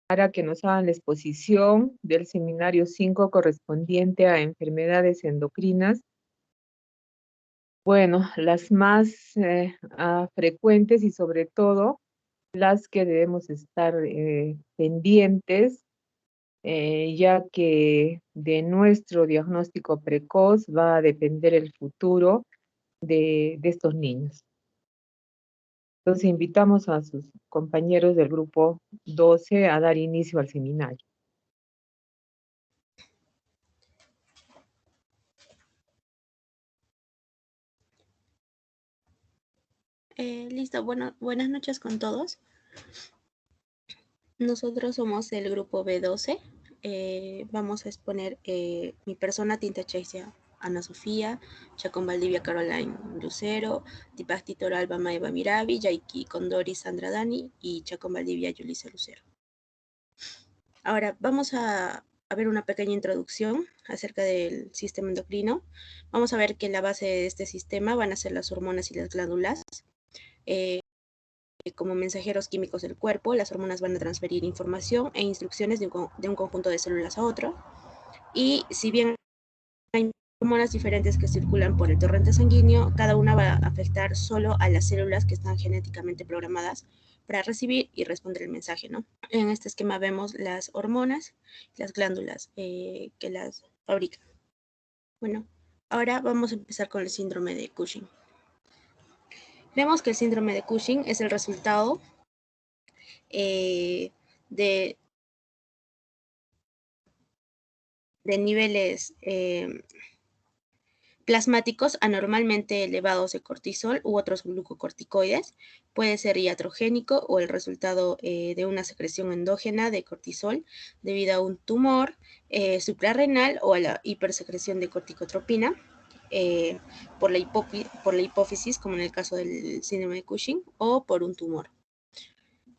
para que nos hagan la exposición del seminario 5 correspondiente a enfermedades endocrinas. Bueno, las más frecuentes y sobre todo las que debemos estar pendientes, ya que de nuestro diagnóstico precoz va a depender el futuro de estos niños. Entonces invitamos a sus compañeros del grupo 12 a dar inicio al seminario. Listo, bueno, buenas noches con todos. Nosotros somos el grupo B12. Vamos a exponer mi persona, Tinta Chaicia Ana Sofía, Chacón Valdivia Caroline Lucero, Tipacti Toralba Maiva Miravi, Yaiki Condori Sandra Dani y Chacón Valdivia Yulisa Lucero. Ahora vamos a ver una pequeña introducción acerca del sistema endocrino. Vamos a ver que la base de este sistema van a ser las hormonas y las glándulas. Como mensajeros químicos del cuerpo, las hormonas van a transferir información e instrucciones de un conjunto de células a otro. Y si bien hay hormonas diferentes que circulan por el torrente sanguíneo, cada una va a afectar solo a las células que están genéticamente programadas para recibir y responder el mensaje, ¿no? En este esquema vemos las hormonas, las glándulas que las fabrican. Bueno, ahora vamos a empezar con el síndrome de Cushing. Vemos que el síndrome de Cushing es el resultado de niveles plasmáticos anormalmente elevados de cortisol u otros glucocorticoides. Puede ser iatrogénico o el resultado de una secreción endógena de cortisol debido a un tumor suprarrenal o a la hipersecreción de corticotropina por la hipófisis, como en el caso del síndrome de Cushing, o por un tumor.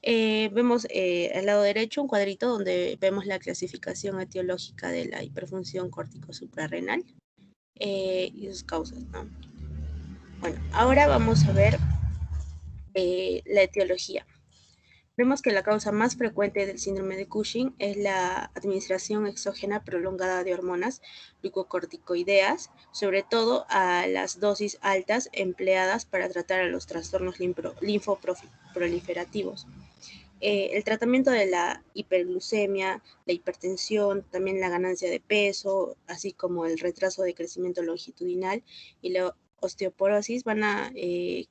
Vemos al lado derecho un cuadrito donde vemos la clasificación etiológica de la hiperfunción córtico-suprarrenal y sus causas, ¿no? Bueno, ahora vamos a ver la etiología. Vemos que la causa más frecuente del síndrome de Cushing es la administración exógena prolongada de hormonas glucocorticoideas, sobre todo a las dosis altas empleadas para tratar a los trastornos linfoproliferativos. El tratamiento de la hiperglucemia, la hipertensión, también la ganancia de peso, así como el retraso de crecimiento longitudinal y la osteoporosis van a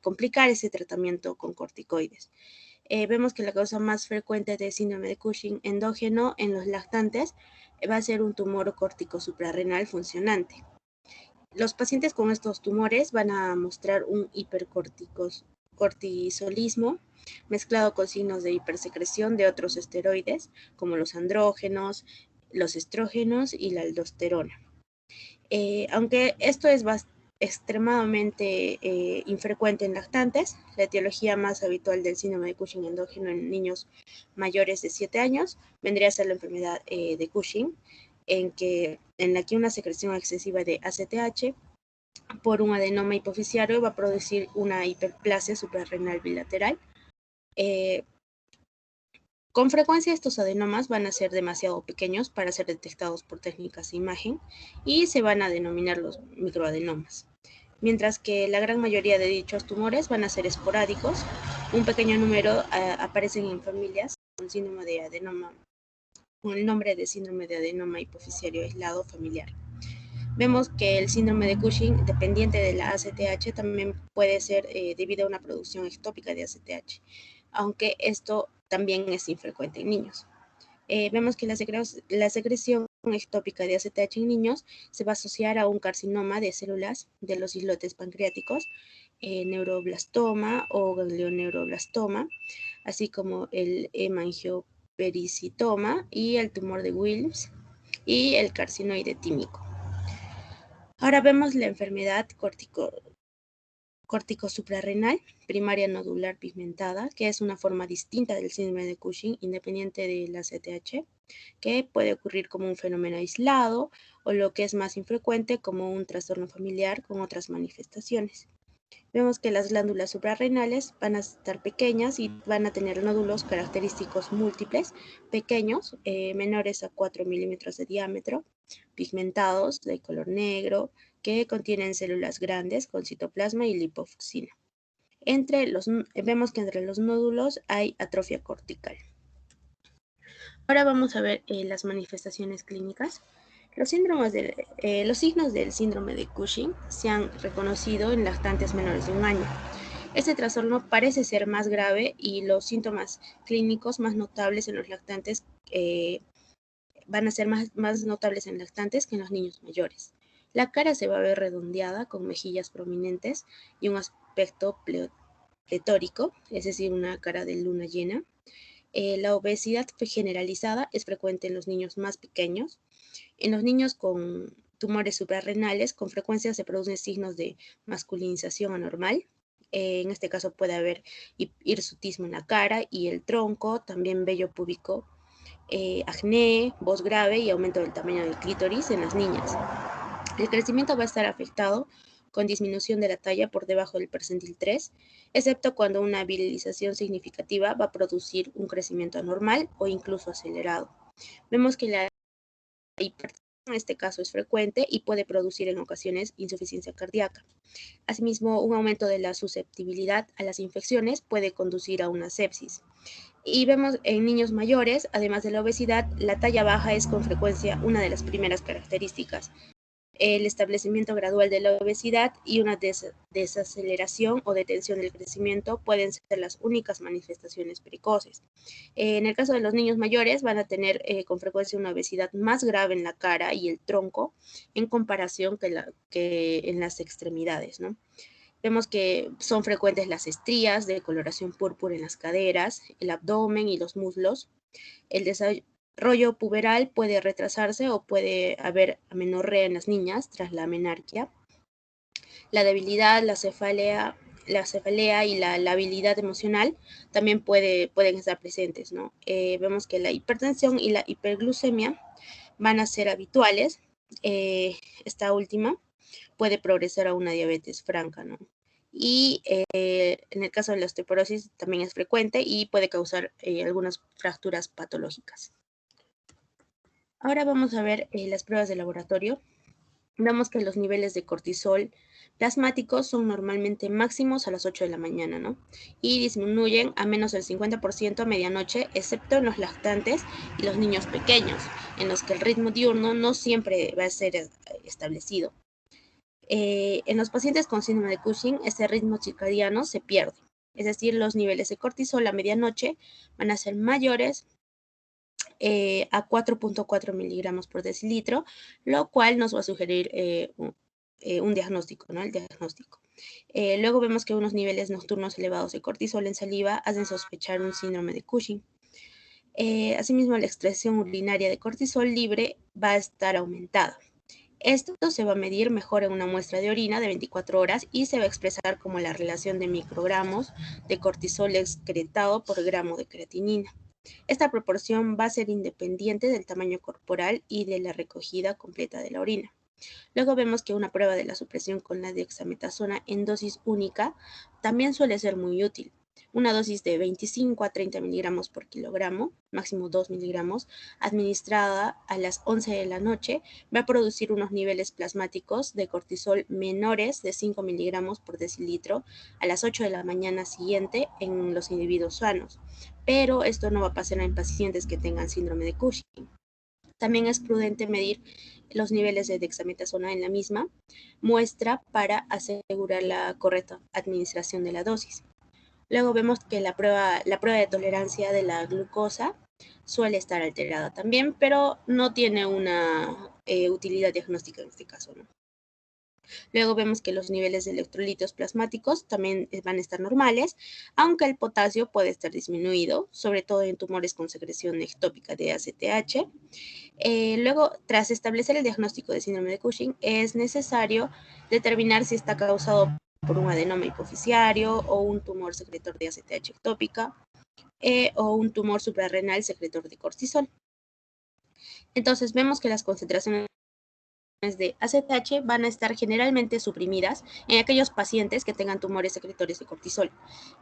complicar ese tratamiento con corticoides. Vemos que la causa más frecuente de síndrome de Cushing endógeno en los lactantes va a ser un tumor córtico suprarrenal funcionante. Los pacientes con estos tumores van a mostrar un hipercortisolismo mezclado con signos de hipersecreción de otros esteroides, como los andrógenos, los estrógenos y la aldosterona. Aunque esto es extremadamente infrecuente en lactantes, la etiología más habitual del síndrome de Cushing endógeno en niños mayores de 7 años vendría a ser la enfermedad de Cushing, en la que una secreción excesiva de ACTH por un adenoma hipofisiario va a producir una hiperplasia suprarrenal bilateral. Con frecuencia estos adenomas van a ser demasiado pequeños para ser detectados por técnicas de imagen y se van a denominar los microadenomas. Mientras que la gran mayoría de dichos tumores van a ser esporádicos, un pequeño número aparecen en familias con síndrome de adenoma, con el nombre de síndrome de adenoma hipofisiario aislado familiar. Vemos que el síndrome de Cushing, dependiente de la ACTH, también puede ser debido a una producción ectópica de ACTH, aunque esto también es infrecuente en niños. Vemos que la secreción ectópica de ACTH en niños se va a asociar a un carcinoma de células de los islotes pancreáticos, neuroblastoma o ganglioneuroblastoma, así como el hemangiopericitoma y el tumor de Wilms y el carcinoide tímico. Ahora vemos la enfermedad córtico-suprarrenal primaria nodular pigmentada, que es una forma distinta del síndrome de Cushing, independiente de la CTH, que puede ocurrir como un fenómeno aislado o lo que es más infrecuente como un trastorno familiar con otras manifestaciones. Vemos que las glándulas suprarrenales van a estar pequeñas y van a tener nódulos característicos múltiples, pequeños, menores a 4 milímetros de diámetro, pigmentados, de color negro, que contienen células grandes con citoplasma y lipofucina. Vemos que entre los nódulos hay atrofia cortical. Ahora vamos a ver las manifestaciones clínicas. Los signos del síndrome de Cushing se han reconocido en lactantes menores de un año. Este trastorno parece ser más grave y los síntomas clínicos más notables en los lactantes van a ser más notables en lactantes que en los niños mayores. La cara se va a ver redondeada con mejillas prominentes y un aspecto pletórico, es decir, una cara de luna llena. La obesidad generalizada es frecuente en los niños más pequeños. En los niños con tumores suprarrenales, con frecuencia se producen signos de masculinización anormal. En este caso puede haber hirsutismo en la cara y el tronco, también vello púbico, acné, voz grave y aumento del tamaño del clítoris en las niñas. El crecimiento va a estar afectado con disminución de la talla por debajo del percentil 3, excepto cuando una virilización significativa va a producir un crecimiento anormal o incluso acelerado. Vemos que la hipertensión en este caso es frecuente y puede producir en ocasiones insuficiencia cardíaca. Asimismo, un aumento de la susceptibilidad a las infecciones puede conducir a una sepsis. Y vemos en niños mayores, además de la obesidad, la talla baja es con frecuencia una de las primeras características. El establecimiento gradual de la obesidad y una desaceleración o detención del crecimiento pueden ser las únicas manifestaciones precoces. En el caso de los niños mayores van a tener con frecuencia una obesidad más grave en la cara y el tronco en comparación que en las extremidades, ¿no? Vemos que son frecuentes las estrías de coloración púrpura en las caderas, el abdomen y los muslos. El desarrollo puberal puede retrasarse o puede haber amenorrea en las niñas tras la menarquia. La debilidad, la cefalea y la labilidad emocional también pueden estar presentes, ¿no? Vemos que la hipertensión y la hiperglucemia van a ser habituales. Esta última puede progresar a una diabetes franca, ¿no? Y en el caso de la osteoporosis también es frecuente y puede causar algunas fracturas patológicas. Ahora vamos a ver las pruebas de laboratorio. Vemos que los niveles de cortisol plasmáticos son normalmente máximos a las 8 de la mañana, ¿no? Y disminuyen a menos del 50% a medianoche, excepto en los lactantes y los niños pequeños, en los que el ritmo diurno no siempre va a ser establecido. En los pacientes con síndrome de Cushing, este ritmo circadiano se pierde. Es decir, los niveles de cortisol a medianoche van a ser mayores a 4.4 miligramos por decilitro, lo cual nos va a sugerir un diagnóstico, ¿no? El diagnóstico. Luego vemos que unos niveles nocturnos elevados de cortisol en saliva hacen sospechar un síndrome de Cushing. Asimismo, la extracción urinaria de cortisol libre va a estar aumentada. Esto se va a medir mejor en una muestra de orina de 24 horas y se va a expresar como la relación de microgramos de cortisol excretado por gramo de creatinina. Esta proporción va a ser independiente del tamaño corporal y de la recogida completa de la orina. Luego vemos que una prueba de la supresión con la dexametasona en dosis única también suele ser muy útil. Una dosis de 25 a 30 miligramos por kilogramo, máximo 2 miligramos, administrada a las 11 de la noche, va a producir unos niveles plasmáticos de cortisol menores de 5 miligramos por decilitro a las 8 de la mañana siguiente en los individuos sanos. Pero esto no va a pasar en pacientes que tengan síndrome de Cushing. También es prudente medir los niveles de dexametasona en la misma muestra para asegurar la correcta administración de la dosis. Luego vemos que la prueba de tolerancia de la glucosa suele estar alterada también, pero no tiene una utilidad diagnóstica en este caso, ¿no? Luego vemos que los niveles de electrolitos plasmáticos también van a estar normales, aunque el potasio puede estar disminuido, sobre todo en tumores con secreción ectópica de ACTH. Luego, tras establecer el diagnóstico de síndrome de Cushing, es necesario determinar si está causado por un adenoma hipoficiario o un tumor secretor de ACTH ectópica o un tumor suprarrenal secretor de cortisol. Entonces, vemos que las concentraciones de ACTH van a estar generalmente suprimidas en aquellos pacientes que tengan tumores secretores de cortisol.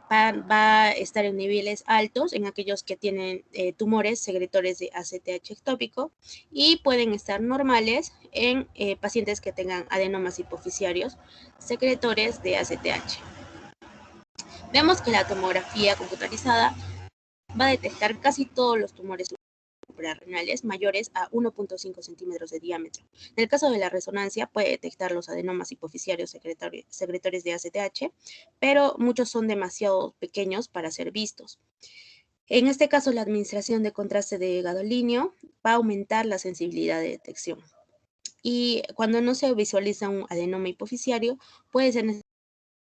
Va a estar en niveles altos en aquellos que tienen tumores secretores de ACTH ectópico y pueden estar normales en pacientes que tengan adenomas hipofisiarios secretores de ACTH. Vemos que la tomografía computarizada va a detectar casi todos los tumores suprarrenales mayores a 1.5 centímetros de diámetro. En el caso de la resonancia, puede detectar los adenomas hipofisiarios secretores de ACTH, pero muchos son demasiado pequeños para ser vistos. En este caso, la administración de contraste de gadolínio va a aumentar la sensibilidad de detección. Y cuando no se visualiza un adenoma hipofisiario, puede ser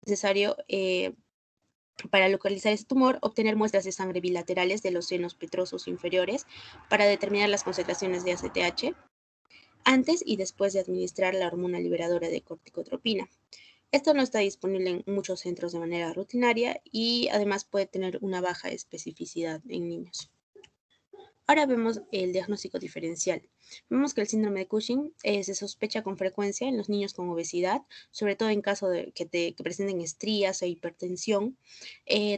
necesario para localizar este tumor, obtener muestras de sangre bilaterales de los senos petrosos inferiores para determinar las concentraciones de ACTH antes y después de administrar la hormona liberadora de corticotropina. Esto no está disponible en muchos centros de manera rutinaria y además puede tener una baja especificidad en niños. Ahora vemos el diagnóstico diferencial. Vemos que el síndrome de Cushing se sospecha con frecuencia en los niños con obesidad, sobre todo en caso de que presenten estrías e hipertensión.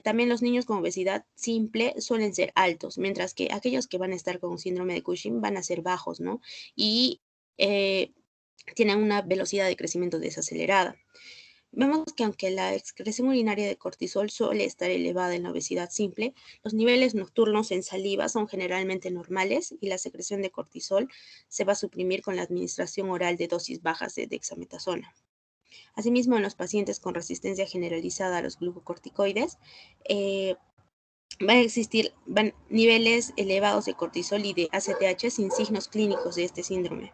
También los niños con obesidad simple suelen ser altos, mientras que aquellos que van a estar con síndrome de Cushing van a ser bajos, ¿no? Y tienen una velocidad de crecimiento desacelerada. Vemos que aunque la excreción urinaria de cortisol suele estar elevada en la obesidad simple, los niveles nocturnos en saliva son generalmente normales y la secreción de cortisol se va a suprimir con la administración oral de dosis bajas de dexametasona. Asimismo, en los pacientes con resistencia generalizada a los glucocorticoides, van a existir niveles elevados de cortisol y de ACTH sin signos clínicos de este síndrome.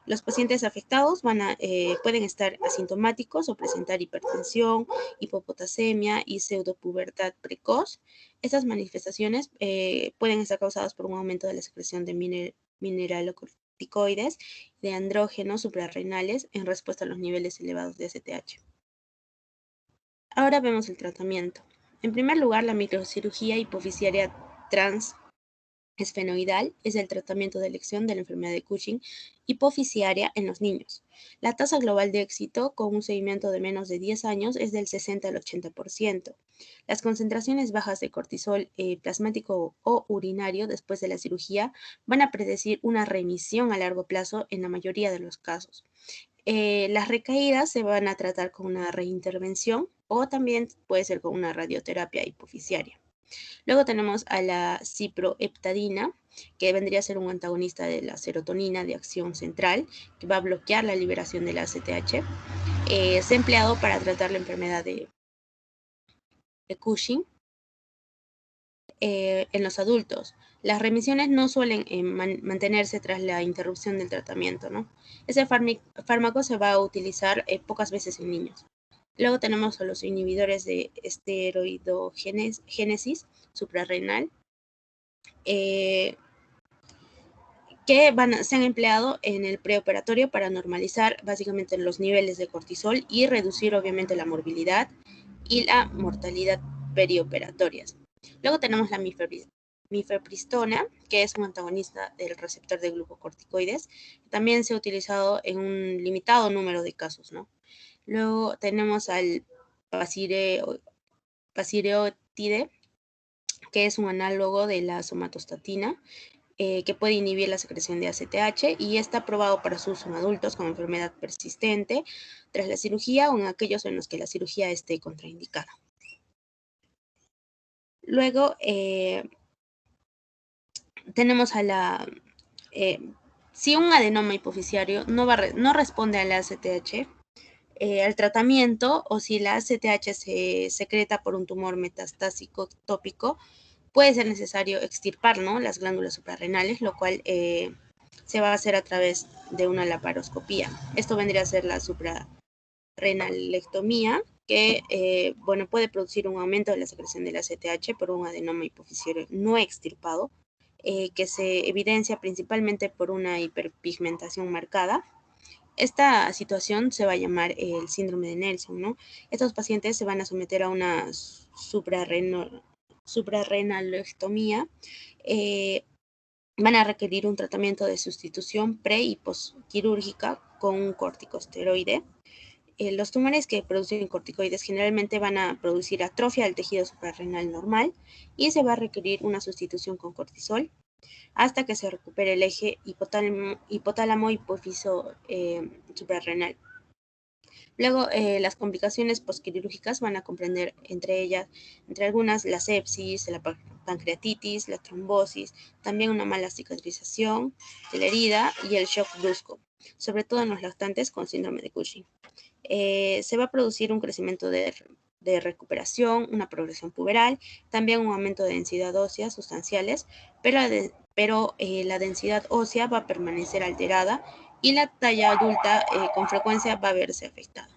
Los pacientes afectados pueden estar asintomáticos o presentar hipertensión, hipopotasemia y pseudopubertad precoz. Estas manifestaciones pueden estar causadas por un aumento de la secreción de mineralocorticoides y de andrógenos suprarrenales en respuesta a los niveles elevados de ACTH. Ahora vemos el tratamiento. En primer lugar, la microcirugía hipofisiaria esfenoidal es el tratamiento de elección de la enfermedad de Cushing hipofisiaria en los niños. La tasa global de éxito con un seguimiento de menos de 10 años es del 60 al 80%. Las concentraciones bajas de cortisol plasmático o urinario después de la cirugía van a predecir una remisión a largo plazo en la mayoría de los casos. Las recaídas se van a tratar con una reintervención o también puede ser con una radioterapia hipofisiaria. Luego tenemos a la ciproheptadina, que vendría a ser un antagonista de la serotonina de acción central, que va a bloquear la liberación de la ACTH. Es empleado para tratar la enfermedad de Cushing en los adultos. Las remisiones no suelen mantenerse tras la interrupción del tratamiento, ¿no? Ese fármaco se va a utilizar pocas veces en niños. Luego tenemos a los inhibidores de esteroidogénesis suprarrenal, que se han empleado en el preoperatorio para normalizar básicamente los niveles de cortisol y reducir obviamente la morbilidad y la mortalidad perioperatorias. Luego tenemos la mifepristona, que es un antagonista del receptor de glucocorticoides. También se ha utilizado en un limitado número de casos, ¿no? Luego tenemos al pasireotide, que es un análogo de la somatostatina, que puede inhibir la secreción de ACTH y está aprobado para su uso en adultos con enfermedad persistente tras la cirugía o en aquellos en los que la cirugía esté contraindicada. Luego tenemos a si un adenoma hipofisiario no responde al ACTH, al tratamiento, o si la ACTH se secreta por un tumor metastásico ectópico, puede ser necesario extirpar, ¿no?, las glándulas suprarrenales, lo cual se va a hacer a través de una laparoscopía. Esto vendría a ser la suprarrenalectomía, que puede producir un aumento de la secreción del ACTH por un adenoma hipofisiario no extirpado, que se evidencia principalmente por una hiperpigmentación marcada. Esta situación se va a llamar el síndrome de Nelson, ¿no? Estos pacientes se van a someter a una suprarrenalectomía, van a requerir un tratamiento de sustitución pre y postquirúrgica con un corticosteroide. Los tumores que producen corticoides generalmente van a producir atrofia del tejido suprarrenal normal y se va a requerir una sustitución con cortisol hasta que se recupere el eje hipotálamo-hipófiso suprarrenal. Luego, las complicaciones postquirúrgicas van a comprender entre algunas, la sepsis, la pancreatitis, la trombosis, también una mala cicatrización de la herida y el shock brusco, sobre todo en los lactantes con síndrome de Cushing. Se va a producir un crecimiento de recuperación, una progresión puberal, también un aumento de densidad ósea sustanciales, pero la densidad ósea va a permanecer alterada y la talla adulta con frecuencia va a verse afectada.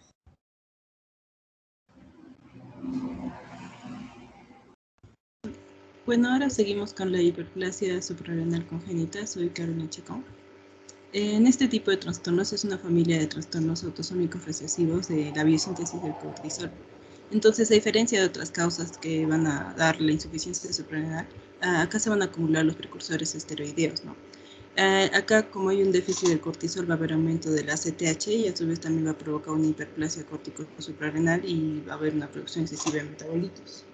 Bueno, ahora seguimos con la hiperplasia suprarrenal congénita. Soy Carolina Chacón. En este tipo de trastornos es una familia de trastornos autosómicos recesivos de la biosíntesis del cortisol. Entonces, a diferencia de otras causas que van a dar la insuficiencia suprarrenal, acá se van a acumular los precursores esteroideos, ¿no? Acá, como hay un déficit del cortisol, va a haber aumento del ACTH y a su vez también va a provocar una hiperplasia córtico-suprarrenal y va a haber una producción excesiva de metabolitos.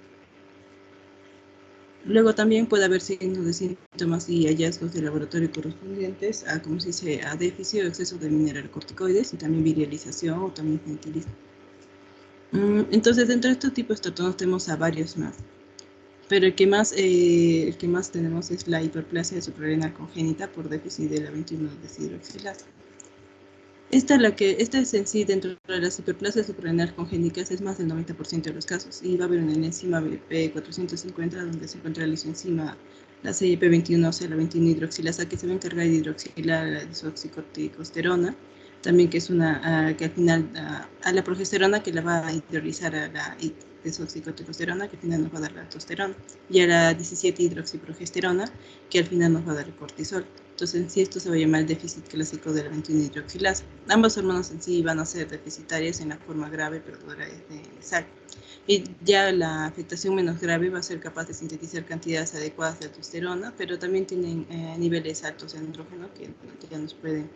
Luego también puede haber signos de síntomas y hallazgos de laboratorio correspondientes a, como se dice, a déficit o exceso de mineralocorticoides y también viralización o también gentilismo. Entonces, dentro de estos tipos de trastornos tenemos a varios más. Pero el que más tenemos es la hiperplasia suprarrenal congénita por déficit de la 21-deshidroxilasa. Esta es en sí, dentro de las hiperplasias suprarrenal congénitas, es más del 90% de los casos. Y va a haber una enzima BP450 donde se encuentra la isoenzima, la CYP21, o sea, la 21-hidroxilasa, que se va a encargar de hidroxilar la desoxicorticosterona. También que es que al final, a la progesterona que la va a hidrolizar a la desoxicorticosterona, que al final nos va a dar la testosterona. Y a la 17-hidroxiprogesterona, que al final nos va a dar el cortisol. Entonces, en sí, esto se va a llamar el déficit clásico de la 21-hidroxilasa. Ambas hormonas en sí van a ser deficitarias en la forma grave, pero de sal. Y ya la afectación menos grave va a ser capaz de sintetizar cantidades adecuadas de aldosterona, pero también tienen niveles altos de andrógeno que ya nos pueden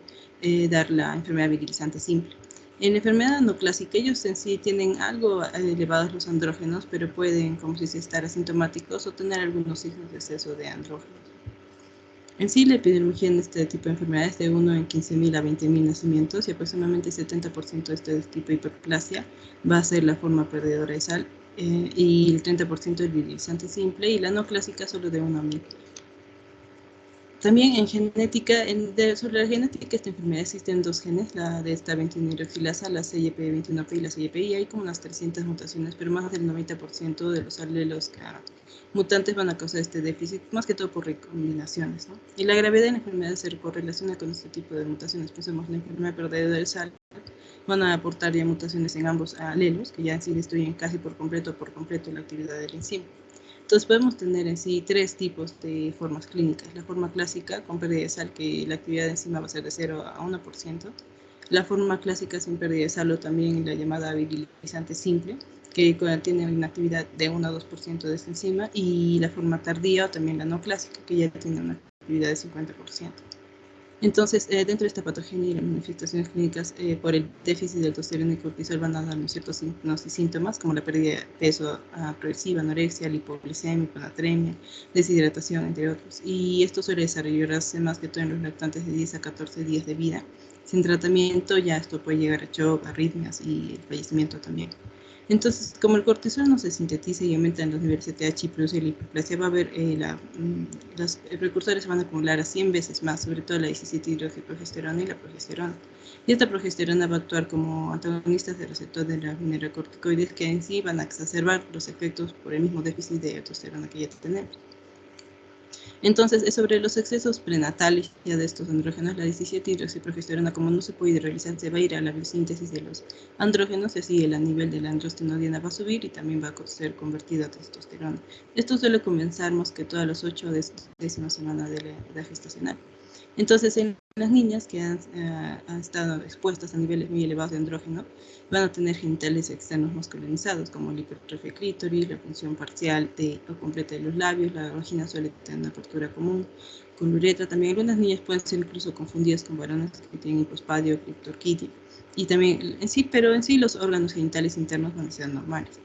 dar la enfermedad virilizante simple. En la enfermedad neoclásica, ellos en sí tienen algo elevados los andrógenos, pero pueden, como se dice, estar asintomáticos o tener algunos signos de exceso de andrógenos. En sí, la epidemiología en este tipo de enfermedades es de 1 en 15.000 a 20.000 nacimientos y aproximadamente el 70% de este tipo de hiperplasia va a ser la forma perdedora de sal y el 30% el virilizante simple y la no clásica solo de 1 a 1000. También en genética, sobre la genética de esta enfermedad existen dos genes, la de esta 21-hidroxilasa, la CYP21P y la CYPI. Hay como unas 300 mutaciones, pero más del 90% de los alelos mutantes van a causar este déficit, más que todo por recombinaciones, ¿no? Y la gravedad de la enfermedad se correlaciona con este tipo de mutaciones. Pensemos en la enfermedad perdedora de sal, van a aportar ya mutaciones en ambos alelos, que ya en sí destruyen casi por completo la actividad del enzima. Entonces podemos tener en sí tres tipos de formas clínicas. La forma clásica con pérdida de sal, que la actividad de enzima va a ser de 0 a 1%. La forma clásica sin pérdida de sal o también la llamada virilizante simple, que tiene una actividad de 1 a 2% de esta enzima. Y la forma tardía o también la no clásica, que ya tiene una actividad de 50%. Entonces, dentro de esta patogenia y las manifestaciones clínicas por el déficit de aldosterona y cortisol van a darnos ciertos signos y síntomas como la pérdida de peso progresiva, anorexia, lipoglicemia, hiponatremia, deshidratación, entre otros. Y esto suele desarrollarse más que todo en los lactantes de 10 a 14 días de vida. Sin tratamiento ya esto puede llegar a shock, arritmias y el fallecimiento también. Entonces, como el cortisol no se sintetiza y aumenta en los niveles de TH y produce la hiperplasia, va a haber los precursores se van a acumular a 100 veces más, sobre todo la 17-hidroxiprogesterona y la progesterona. Y esta progesterona va a actuar como antagonistas del receptor de las mineralocorticoides que en sí van a exacerbar los efectos por el mismo déficit de testosterona que ya tenemos. Entonces, sobre los excesos prenatales ya de estos andrógenos, la 17-hidroxiprogesterona, como no se puede realizar, se va a ir a la biosíntesis de los andrógenos y así el nivel de la androstenodiana va a subir y también va a ser convertida a testosterona. Esto suele comenzar más que todo a los 8 décimas semanas de la edad gestacional. Entonces, en las niñas que han estado expuestas a niveles muy elevados de andrógeno, van a tener genitales externos masculinizados, como la hipertrofia clítoris, la función parcial o completa de los labios, la vagina suele tener una apertura común, con uretra. También algunas niñas pueden ser incluso confundidas con varones que tienen hipospadia o criptorquidia. Y también pero en sí los órganos genitales internos van a ser normales.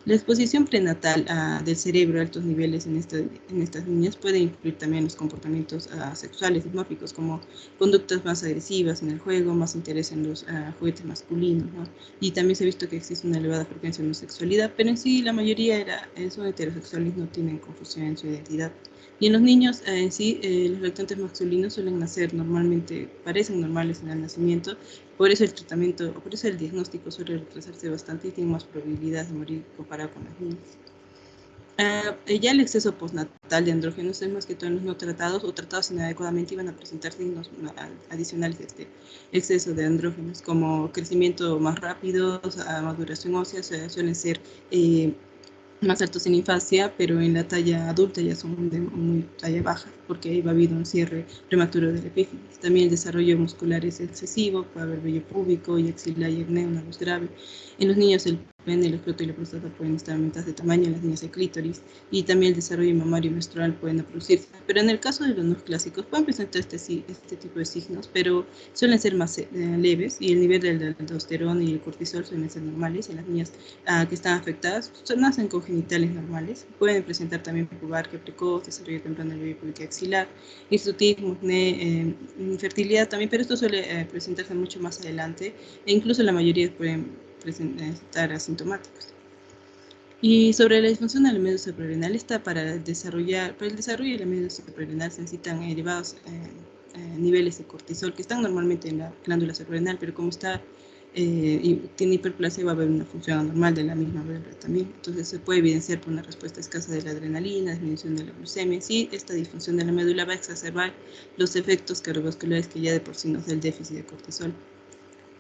La exposición prenatal del cerebro a altos niveles en estas niñas puede incluir también los comportamientos sexuales dismórficos, como conductas más agresivas en el juego, más interés en los juguetes masculinos, ¿no? Y también se ha visto que existe una elevada frecuencia de homosexualidad, pero en sí la mayoría son heterosexuales, no tienen confusión en su identidad. Y en los niños en sí, los lactantes masculinos suelen nacer normalmente, parecen normales en el nacimiento, por eso el tratamiento, o por eso el diagnóstico suele retrasarse bastante y tiene más probabilidades de morir comparado con las niñas. Ya el exceso postnatal de andrógenos es más que todo en los no tratados o tratados inadecuadamente y van a presentar signos adicionales de este exceso de andrógenos, como crecimiento más rápido, maduración ósea, suelen ser más altos en infancia, pero en la talla adulta ya son de muy talla baja, porque ahí va a haber un cierre prematuro del epífisis. También el desarrollo muscular es excesivo, puede haber vello púbico y axilar y acné, una voz grave. En los niños el pene, el escroto y la próstata pueden estar aumentados de tamaño, en las niñas el clítoris, y también el desarrollo mamario y menstrual pueden producirse. Pero en el caso de los no clásicos pueden presentar este tipo de signos, pero suelen ser más leves, y el nivel del aldosterona y el cortisol suelen ser normales. En las niñas que están afectadas nacen con genitales normales, pueden presentar también pubarquia precoz, desarrollo temprano del vello púbico axilar, hirsutismo, acné, infertilidad también, pero esto suele presentarse mucho más adelante, e incluso la mayoría pueden estar asintomáticos. Y sobre la disfunción de la médula suprarrenal, para el desarrollo de la médula suprarrenal se necesitan elevados niveles de cortisol, que están normalmente en la glándula suprarrenal, pero como y tiene hiperplasia, va a haber una función anormal de la misma médula también. Entonces se puede evidenciar por una respuesta escasa de la adrenalina, disminución de la glucemia. Sí, esta disfunción de la médula va a exacerbar los efectos cardiovasculares que ya de por sí nos da el déficit de cortisol.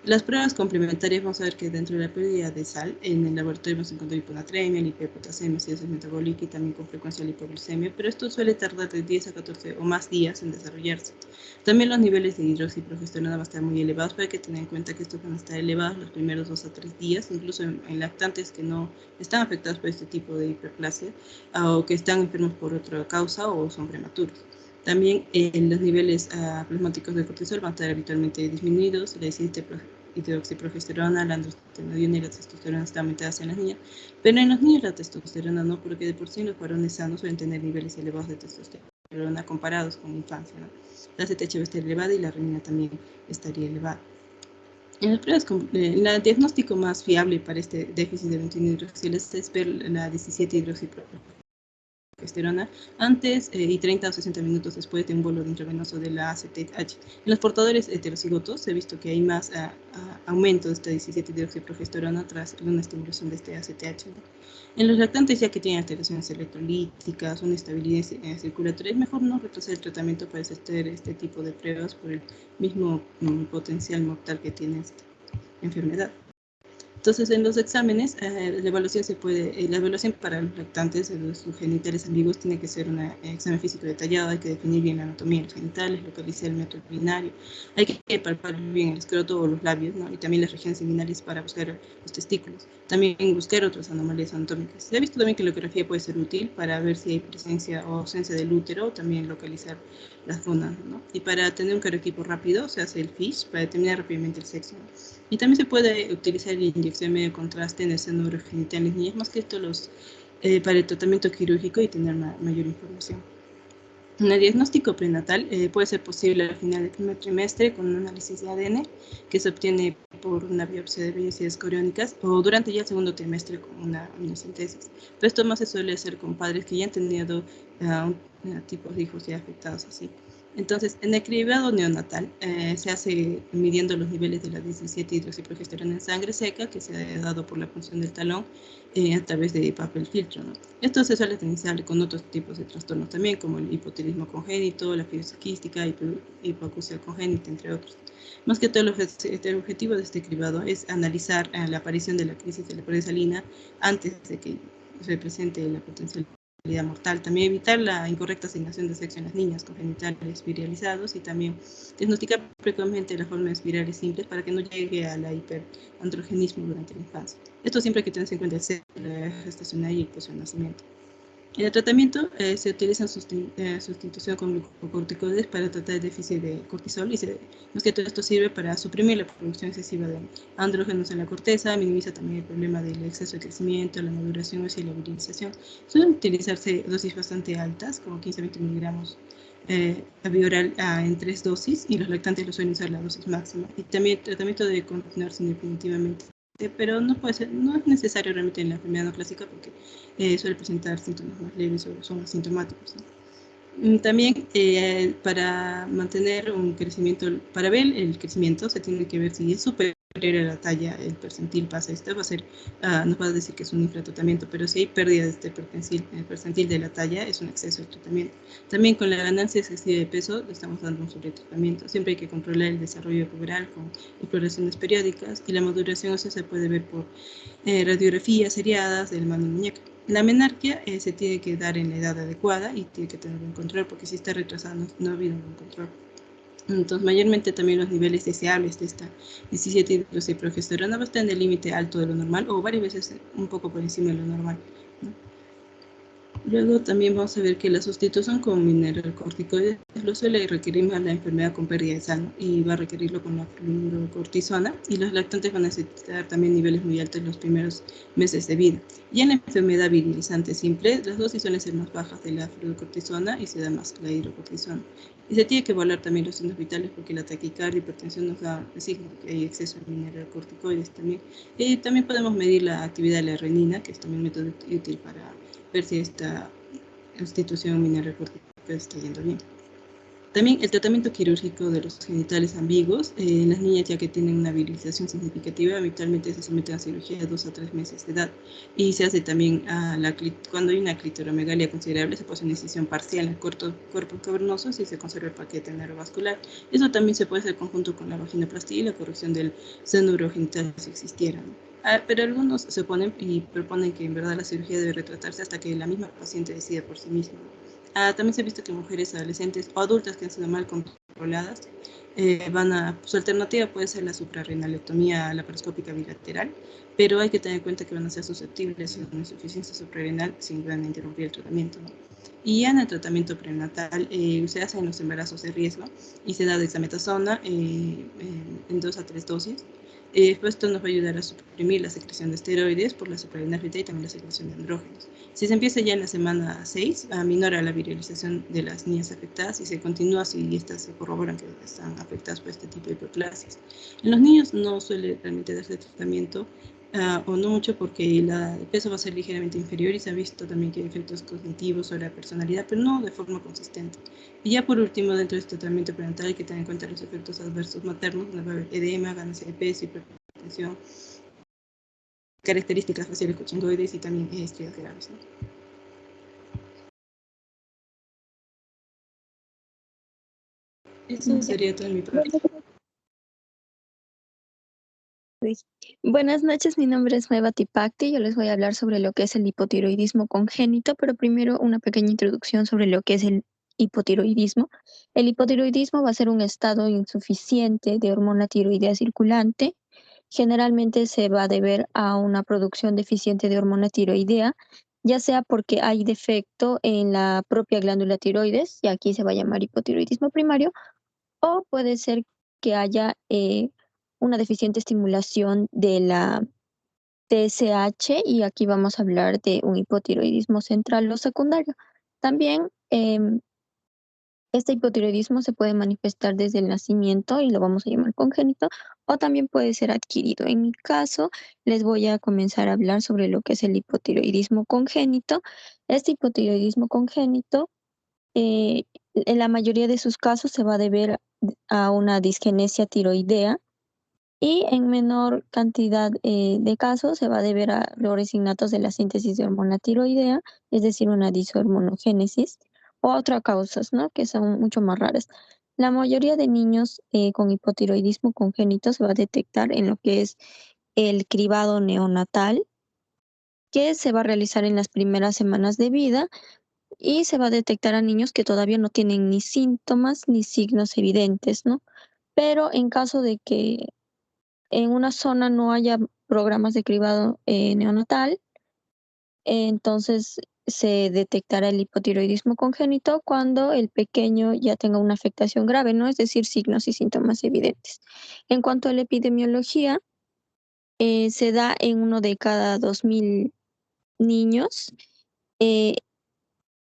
Las pruebas complementarias, vamos a ver que dentro de la pérdida de sal, en el laboratorio vamos a encontrar hiponatremia, hiperpotasemia, acidosis metabólica y también con frecuencia la hipoglucemia, pero esto suele tardar de 10 a 14 o más días en desarrollarse. También los niveles de hidroxiprogesterona van a estar muy elevados, pero hay que tener en cuenta que estos van a estar elevados los primeros 2 a 3 días, incluso en lactantes que no están afectados por este tipo de hiperplasia o que están enfermos por otra causa o son prematuros. También los niveles plasmáticos de cortisol van a estar habitualmente disminuidos, la hidroxiprogesterona, la androstenediona y la testosterona están aumentadas en las niñas, pero en los niños la testosterona no, porque de por sí los varones sanos suelen tener niveles elevados de testosterona comparados con la infancia, ¿no? La CTH va a estar elevada y la renina también estaría elevada. En las pruebas, el diagnóstico más fiable para este déficit de 21 hidroxilas es ver la 17 hidroxiprogesterona antes y 30 o 60 minutos después de un bolo intravenoso de la ACTH. En los portadores heterocigotos se ha visto que hay más aumento de esta 17 hidroxiprogesterona tras una estimulación de este ACTH. En los lactantes, ya que tienen alteraciones electrolíticas, una estabilidad circulatoria, es mejor no retrasar el tratamiento para hacer este tipo de pruebas por el mismo potencial mortal que tiene esta enfermedad. Entonces, en los exámenes, la evaluación para los lactantes de los genitales ambiguos tiene que ser un examen físico detallado, hay que definir bien la anatomía de los genitales, localizar el método urinario, hay que palpar bien el escroto o los labios, ¿no? Y también las regiones seminales para buscar los testículos. También buscar otras anomalías anatómicas. Se ha visto también que la ecografía puede ser útil para ver si hay presencia o ausencia del útero, o también localizar las gónadas, ¿no? Y para tener un cariotipo rápido, se hace el FISH para determinar rápidamente el sexo, ¿no? Y también se puede utilizar la inyección medio contraste en el seno urogenital en las niñas, más que esto para el tratamiento quirúrgico y tener mayor información. En el diagnóstico prenatal puede ser posible al final del primer trimestre con un análisis de ADN que se obtiene por una biopsia de vellosidades coriónicas o durante ya el segundo trimestre con una amniosíntesis. Pero esto más se suele hacer con padres que ya han tenido tipos de hijos ya afectados así. Entonces, en el cribado neonatal se hace midiendo los niveles de la 17 hidroxiprogesterona en sangre seca que se ha dado por la punción del talón a través de papel filtro, ¿no? Esto se suele utilizar con otros tipos de trastornos también, como el hipotiroidismo congénito, la fibrosis quística, hipoacusia congénita, entre otros. Más que todo, el objetivo de este cribado es analizar la aparición de la crisis de la salina antes de que se presente la potencial mortalidad mortal. También evitar la incorrecta asignación de sexo en las niñas con genitales viralizados y también diagnosticar precozmente las formas virales simples para que no llegue a la hiperandrogenismo durante la infancia. Esto siempre hay que tener en cuenta el sexo, la gestacional y el post-nacimiento. En el tratamiento se utiliza sustitución con glucocorticoides para tratar el déficit de cortisol y más que todo esto sirve para suprimir la producción excesiva de andrógenos en la corteza, minimiza también el problema del exceso de crecimiento, la maduración y la virilización. Suelen utilizarse dosis bastante altas, como 15-20 miligramos a vía oral en 3 dosis, y los lactantes lo suelen usar la dosis máxima. Y también el tratamiento debe continuarse indefinidamente, pero no es necesario realmente en la enfermedad no clásica porque suele presentar síntomas más leves o son asintomáticos, ¿no? También para mantener un crecimiento, para ver el crecimiento se tiene que ver si es superior a la talla, el percentil pasa esto, nos va a decir que es un infratratamiento, pero si hay pérdida de este percentil de la talla, es un exceso de tratamiento. También con la ganancia excesiva de peso, le estamos dando un sobretratamiento. Siempre hay que controlar el desarrollo puberal con exploraciones periódicas, y la maduración ósea se puede ver por radiografías seriadas del mano y muñeca. La menarquia se tiene que dar en la edad adecuada y tiene que tener un control, porque si está retrasada no ha habido un control. Entonces, mayormente también los niveles deseables de esta 17 de progesterona va a estar en el límite alto de lo normal o varias veces un poco por encima de lo normal, ¿no? Luego también vamos a ver que la sustitución con mineralocorticoides lo suele requerir más la enfermedad con pérdida de sangre y va a requerirlo con la fluorocortisona, y los lactantes van a necesitar también niveles muy altos en los primeros meses de vida. Y en la enfermedad virilizante simple, las dosis suelen ser más bajas de la fluorocortisona y se da más la hidrocortisona. Y se tiene que evaluar también los signos vitales porque la taquicardia y hipertensión nos da signos de que hay exceso de mineralocorticoides también. Y también podemos medir la actividad de la renina, que es también un método útil para ver si esta institución mineralocorticoide está yendo bien. También el tratamiento quirúrgico de los genitales ambiguos, en las niñas ya que tienen una virilización significativa, habitualmente se someten a cirugía de 2 a 3 meses de edad, y se hace también cuando hay una clitoromegalia considerable, se puede hacer una incisión parcial en el cuerpo cavernoso si se conserva el paquete neurovascular. Eso también se puede hacer conjunto con la vaginoplastia y la corrección del seno urogenital si existiera, ¿no? Pero algunos se oponen y proponen que en verdad la cirugía debe retratarse hasta que la misma paciente decida por sí misma. También se ha visto que mujeres adolescentes o adultas que han sido mal controladas, su alternativa puede ser la suprarrenalectomía laparoscópica bilateral, pero hay que tener en cuenta que van a ser susceptibles a una insuficiencia suprarrenal si van a interrumpir el tratamiento, ¿no? Y ya en el tratamiento prenatal se hace en los embarazos de riesgo y se da dexametasona en 2 a 3 dosis. Pues esto nos va a ayudar a suprimir la secreción de esteroides por la suprarenalidad y también la secreción de andrógenos. Si se empieza ya en la semana 6, aminora la viralización de las niñas afectadas y se continúa si estas se corroboran que están afectadas por este tipo de hiperplasias. En los niños no suele realmente darse tratamiento o no mucho porque el peso va a ser ligeramente inferior y se ha visto también que hay efectos cognitivos sobre la personalidad, pero no de forma consistente. Y ya por último, dentro de este tratamiento prenatal hay que tener en cuenta los efectos adversos maternos, donde va a haber edema, ganancia de peso, hipertensión, características faciales cochingoides y también estrías graves, ¿no? Eso sería todo en mi parte. Buenas noches, mi nombre es Meva Tipacti. Yo les voy a hablar sobre lo que es el hipotiroidismo congénito, pero primero una pequeña introducción sobre lo que es el hipotiroidismo. El hipotiroidismo va a ser un estado insuficiente de hormona tiroidea circulante. Generalmente se va a deber a una producción deficiente de hormona tiroidea, ya sea porque hay defecto en la propia glándula tiroides, y aquí se va a llamar hipotiroidismo primario, o puede ser que haya una deficiente estimulación de la TSH, y aquí vamos a hablar de un hipotiroidismo central o secundario. También este hipotiroidismo se puede manifestar desde el nacimiento y lo vamos a llamar congénito, o también puede ser adquirido. En mi caso, les voy a comenzar a hablar sobre lo que es el hipotiroidismo congénito. Este hipotiroidismo congénito, en la mayoría de sus casos, se va a deber a una disgenesia tiroidea, y en menor cantidad de casos se va a deber a errores innatos de la síntesis de hormona tiroidea, es decir, una dishormonogénesis, o a otras causas, ¿no?, que son mucho más raras. La mayoría de niños con hipotiroidismo congénito se va a detectar en lo que es el cribado neonatal, que se va a realizar en las primeras semanas de vida y se va a detectar a niños que todavía no tienen ni síntomas ni signos evidentes, ¿no? Pero en caso de que en una zona no haya programas de cribado neonatal, entonces se detectará el hipotiroidismo congénito cuando el pequeño ya tenga una afectación grave, ¿no? Es decir, signos y síntomas evidentes. En cuanto a la epidemiología, se da en 1 de cada 2.000 niños.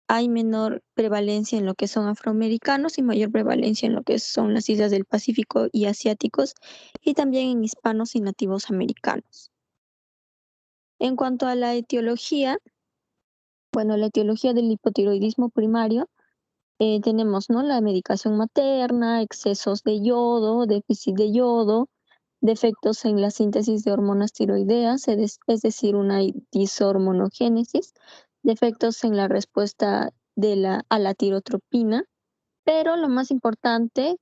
Hay menor prevalencia en lo que son afroamericanos y mayor prevalencia en lo que son las islas del Pacífico y asiáticos, y también en hispanos y nativos americanos. En cuanto a la etiología, bueno, la etiología del hipotiroidismo primario, tenemos, ¿no?, la medicación materna, excesos de yodo, déficit de yodo, defectos en la síntesis de hormonas tiroideas, es decir, una dishormonogénesis, defectos en la respuesta a la tirotropina, pero lo más importante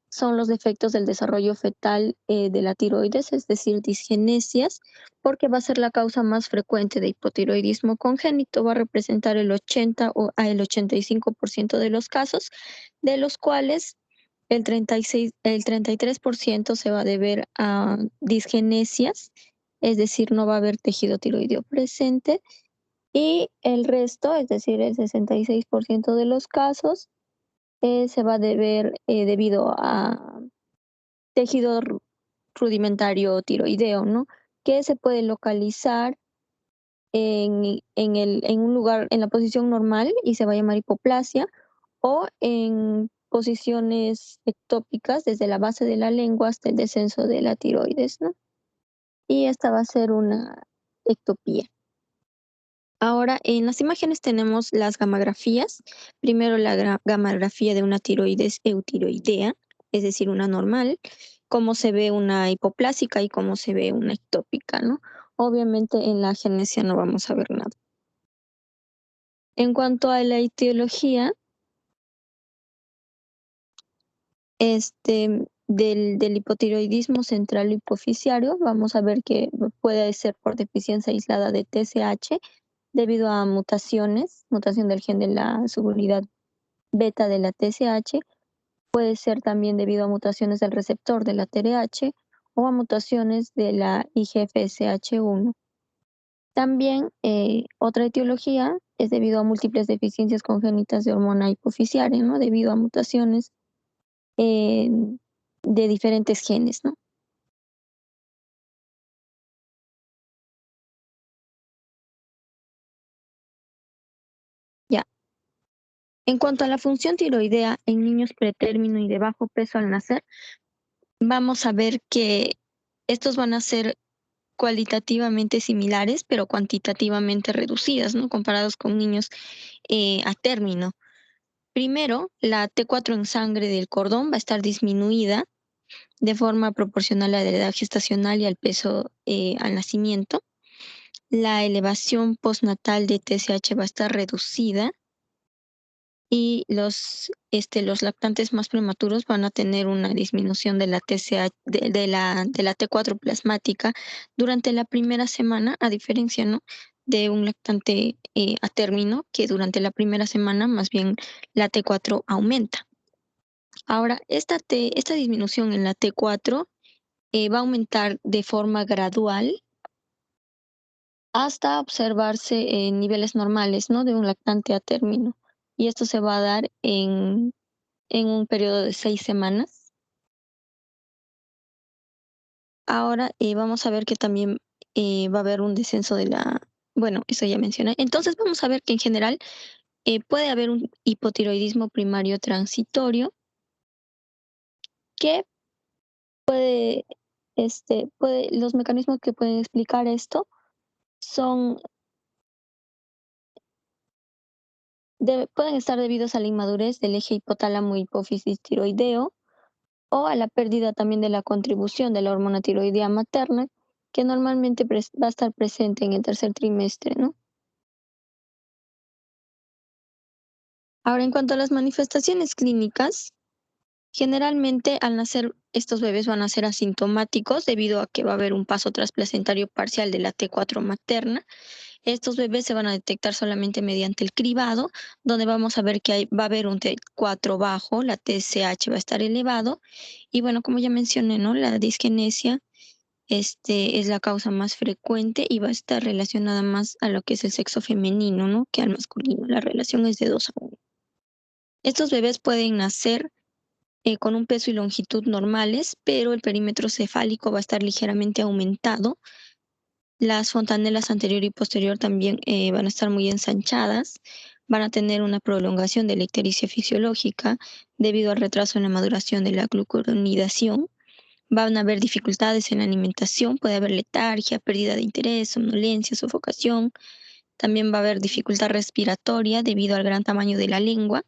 son los defectos del desarrollo fetal de la tiroides, es decir, disgenesias, porque va a ser la causa más frecuente de hipotiroidismo congénito, va a representar el 80 o el 85% de los casos, de los cuales el 33% se va a deber a disgenesias, es decir, no va a haber tejido tiroideo presente, y el resto, es decir, el 66% de los casos, se va a deber debido a tejido rudimentario tiroideo, ¿no? Que se puede localizar en un lugar, en la posición normal, y se va a llamar hipoplasia, o en posiciones ectópicas desde la base de la lengua hasta el descenso de la tiroides, ¿no? Y esta va a ser una ectopía. Ahora, en las imágenes tenemos las gamografías. Primero la gamografía de una tiroides eutiroidea, es decir, una normal, cómo se ve una hipoplásica y cómo se ve una ectópica, ¿no? Obviamente en la genesia no vamos a ver nada. En cuanto a la etiología del hipotiroidismo central hipoficiario, vamos a ver que puede ser por deficiencia aislada de TSH debido a mutación del gen de la subunidad beta de la TSH, puede ser también debido a mutaciones del receptor de la TRH o a mutaciones de la IGFSH1. También otra etiología es debido a múltiples deficiencias congénitas de hormona hipoficiaria, ¿no? Debido a mutaciones de diferentes genes, ¿no? Ya. En cuanto a la función tiroidea en niños pretérmino y de bajo peso al nacer, vamos a ver que estos van a ser cualitativamente similares, pero cuantitativamente reducidas, ¿no? Comparados con niños a término. Primero, la T4 en sangre del cordón va a estar disminuida de forma proporcional a la edad gestacional y al peso al nacimiento. La elevación postnatal de TSH va a estar reducida y los lactantes más prematuros van a tener una disminución de la TSH, de la T4 plasmática durante la primera semana, a diferencia, ¿no?, de un lactante a término, que durante la primera semana más bien la T4 aumenta. Ahora, esta disminución en la T4 va a aumentar de forma gradual hasta observarse en niveles normales, ¿no?, de un lactante a término. Y esto se va a dar en un periodo de 6 semanas. Ahora vamos a ver que también va a haber un descenso bueno, eso ya mencioné. Entonces vamos a ver que en general puede haber un hipotiroidismo primario transitorio que los mecanismos que pueden explicar esto pueden estar debidos a la inmadurez del eje hipotálamo hipófisis tiroideo, o a la pérdida también de la contribución de la hormona tiroidea materna, que normalmente va a estar presente en el tercer trimestre, ¿no? Ahora, en cuanto a las manifestaciones clínicas, generalmente al nacer estos bebés van a ser asintomáticos debido a que va a haber un paso transplacentario parcial de la T4 materna. Estos bebés se van a detectar solamente mediante el cribado, donde vamos a ver que va a haber un T4 bajo, la TSH va a estar elevado. Y bueno, como ya mencioné, ¿no? La disgenesia es la causa más frecuente y va a estar relacionada más a lo que es el sexo femenino, ¿no? Que al masculino. La relación es de 2-1. Estos bebés pueden nacer con un peso y longitud normales, pero el perímetro cefálico va a estar ligeramente aumentado. Las fontanelas anterior y posterior también van a estar muy ensanchadas, van a tener una prolongación de la ictericia fisiológica debido al retraso en la maduración de la glucuronidación. Van a haber dificultades en la alimentación, puede haber letargia, pérdida de interés, somnolencia, sofocación. También va a haber dificultad respiratoria debido al gran tamaño de la lengua.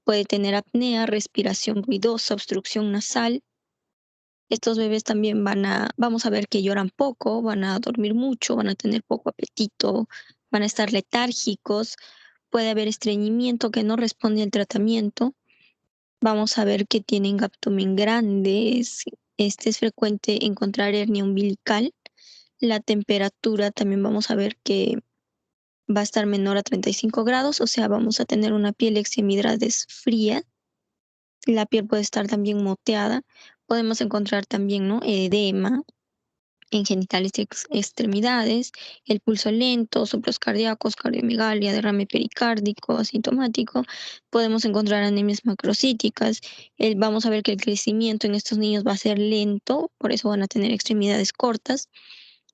Puede tener apnea, respiración ruidosa, obstrucción nasal. Estos bebés también vamos a ver que lloran poco, van a dormir mucho, van a tener poco apetito, van a estar letárgicos, puede haber estreñimiento que no responde al tratamiento. Vamos a ver que tienen abdomen grande, es frecuente encontrar hernia umbilical. La temperatura también vamos a ver que va a estar menor a 35 grados, o sea, vamos a tener una piel extremidades fría. La piel puede estar también moteada. Podemos encontrar también, ¿no? Edema en genitales y extremidades, el pulso lento, soplos cardíacos, cardiomegalia, derrame pericárdico, asintomático. Podemos encontrar anemias macrocíticas. Vamos a ver que el crecimiento en estos niños va a ser lento, por eso van a tener extremidades cortas.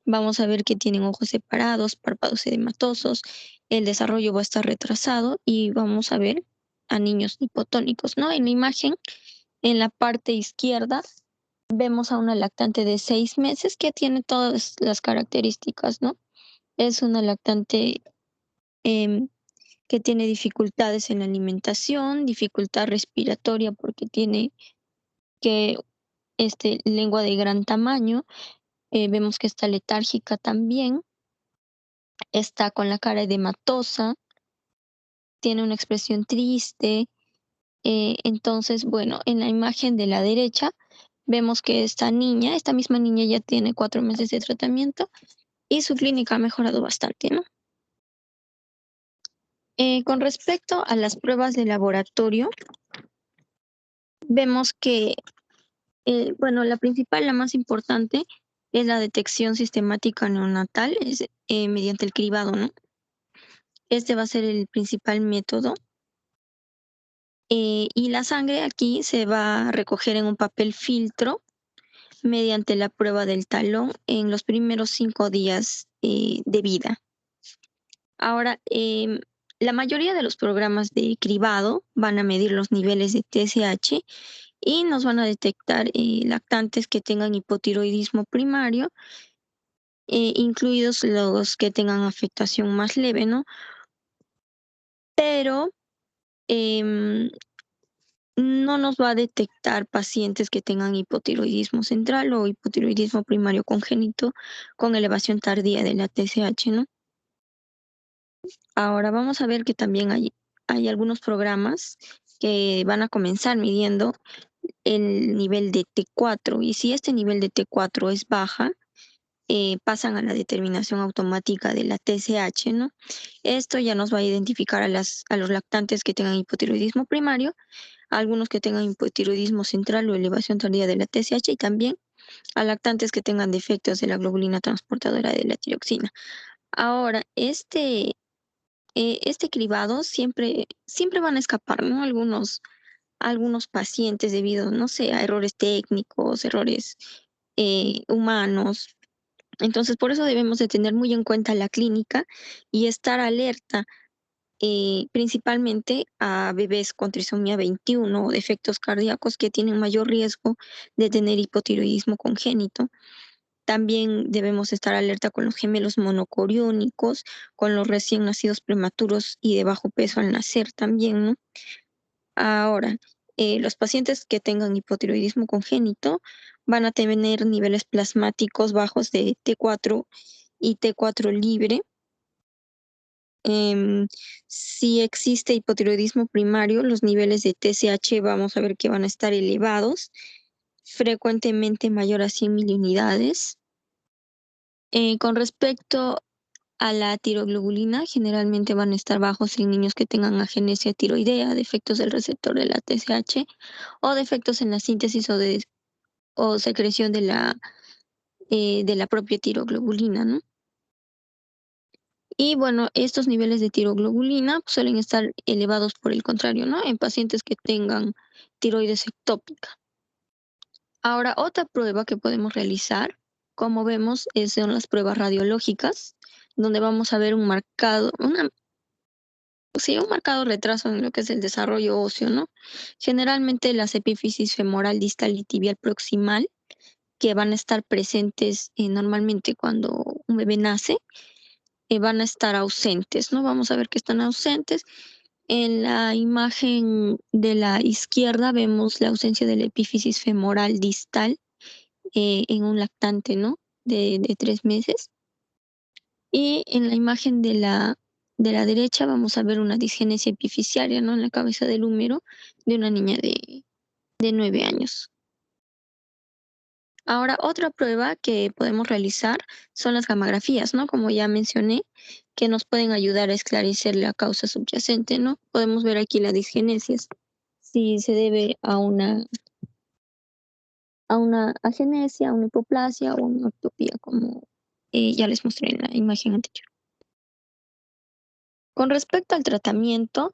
Vamos a ver que tienen ojos separados, párpados edematosos, el desarrollo va a estar retrasado y vamos a ver a niños hipotónicos, ¿no? En la imagen, en la parte izquierda, vemos a una lactante de 6 meses que tiene todas las características, ¿no? Es una lactante que tiene dificultades en la alimentación, dificultad respiratoria porque tiene que lengua de gran tamaño. Vemos que está letárgica también, está con la cara edematosa, tiene una expresión triste. Entonces, bueno, en la imagen de la derecha vemos que esta misma niña ya tiene 4 meses de tratamiento y su clínica ha mejorado bastante, ¿no? Con respecto a las pruebas de laboratorio, vemos que, bueno, la principal, la más importante, es la detección sistemática neonatal, es mediante el cribado, ¿no? Este va a ser el principal método. Y la sangre aquí se va a recoger en un papel filtro mediante la prueba del talón en los primeros 5 días de vida. Ahora, la mayoría de los programas de cribado van a medir los niveles de TSH y nos van a detectar lactantes que tengan hipotiroidismo primario, incluidos los que tengan afectación más leve, ¿no? Pero no nos va a detectar pacientes que tengan hipotiroidismo central o hipotiroidismo primario congénito con elevación tardía de la TSH, ¿no? Ahora vamos a ver que también hay algunos programas que van a comenzar midiendo el nivel de T4 y si este nivel de T4 es baja, pasan a la determinación automática de la TSH, ¿no? Esto ya nos va a identificar a los lactantes que tengan hipotiroidismo primario, a algunos que tengan hipotiroidismo central o elevación tardía de la TSH y también a lactantes que tengan defectos de la globulina transportadora de la tiroxina. Ahora, este cribado siempre van a escapar, ¿no? Algunos pacientes debido, no sé, a errores técnicos, errores humanos. Entonces, por eso debemos de tener muy en cuenta la clínica y estar alerta principalmente a bebés con trisomía 21 o defectos cardíacos que tienen mayor riesgo de tener hipotiroidismo congénito. También debemos estar alerta con los gemelos monocoriónicos, con los recién nacidos prematuros y de bajo peso al nacer también, ¿no? Ahora, los pacientes que tengan hipotiroidismo congénito van a tener niveles plasmáticos bajos de T4 y T4 libre. Si existe hipotiroidismo primario, los niveles de TSH vamos a ver que van a estar elevados, frecuentemente mayor a 100 miliunidades. Con respecto a la tiroglobulina generalmente van a estar bajos en niños que tengan agenesia tiroidea, defectos del receptor de la TSH o defectos en la síntesis o secreción de la propia tiroglobulina, ¿no? Y bueno, estos niveles de tiroglobulina suelen estar elevados por el contrario, ¿no? En pacientes que tengan tiroides ectópica. Ahora, otra prueba que podemos realizar, como vemos, son las pruebas radiológicas, donde vamos a ver un marcado retraso en lo que es el desarrollo óseo, ¿no? Generalmente las epífisis femoral distal y tibial proximal, que van a estar presentes normalmente cuando un bebé nace, van a estar ausentes, ¿no? Vamos a ver que están ausentes. En la imagen de la izquierda vemos la ausencia de la epífisis femoral distal en un lactante, ¿no? De 3 meses. Y en la imagen de la derecha vamos a ver una disgenesia epifisiaria, ¿no? En la cabeza del húmero de una niña de 9 años. Ahora, otra prueba que podemos realizar son las gammagrafías, ¿no? Como ya mencioné, que nos pueden ayudar a esclarecer la causa subyacente, ¿no? Podemos ver aquí la disgenesia, si se debe a una agenesia, a una hipoplasia o una ectopía, como ya les mostré en la imagen anterior. Con respecto al tratamiento,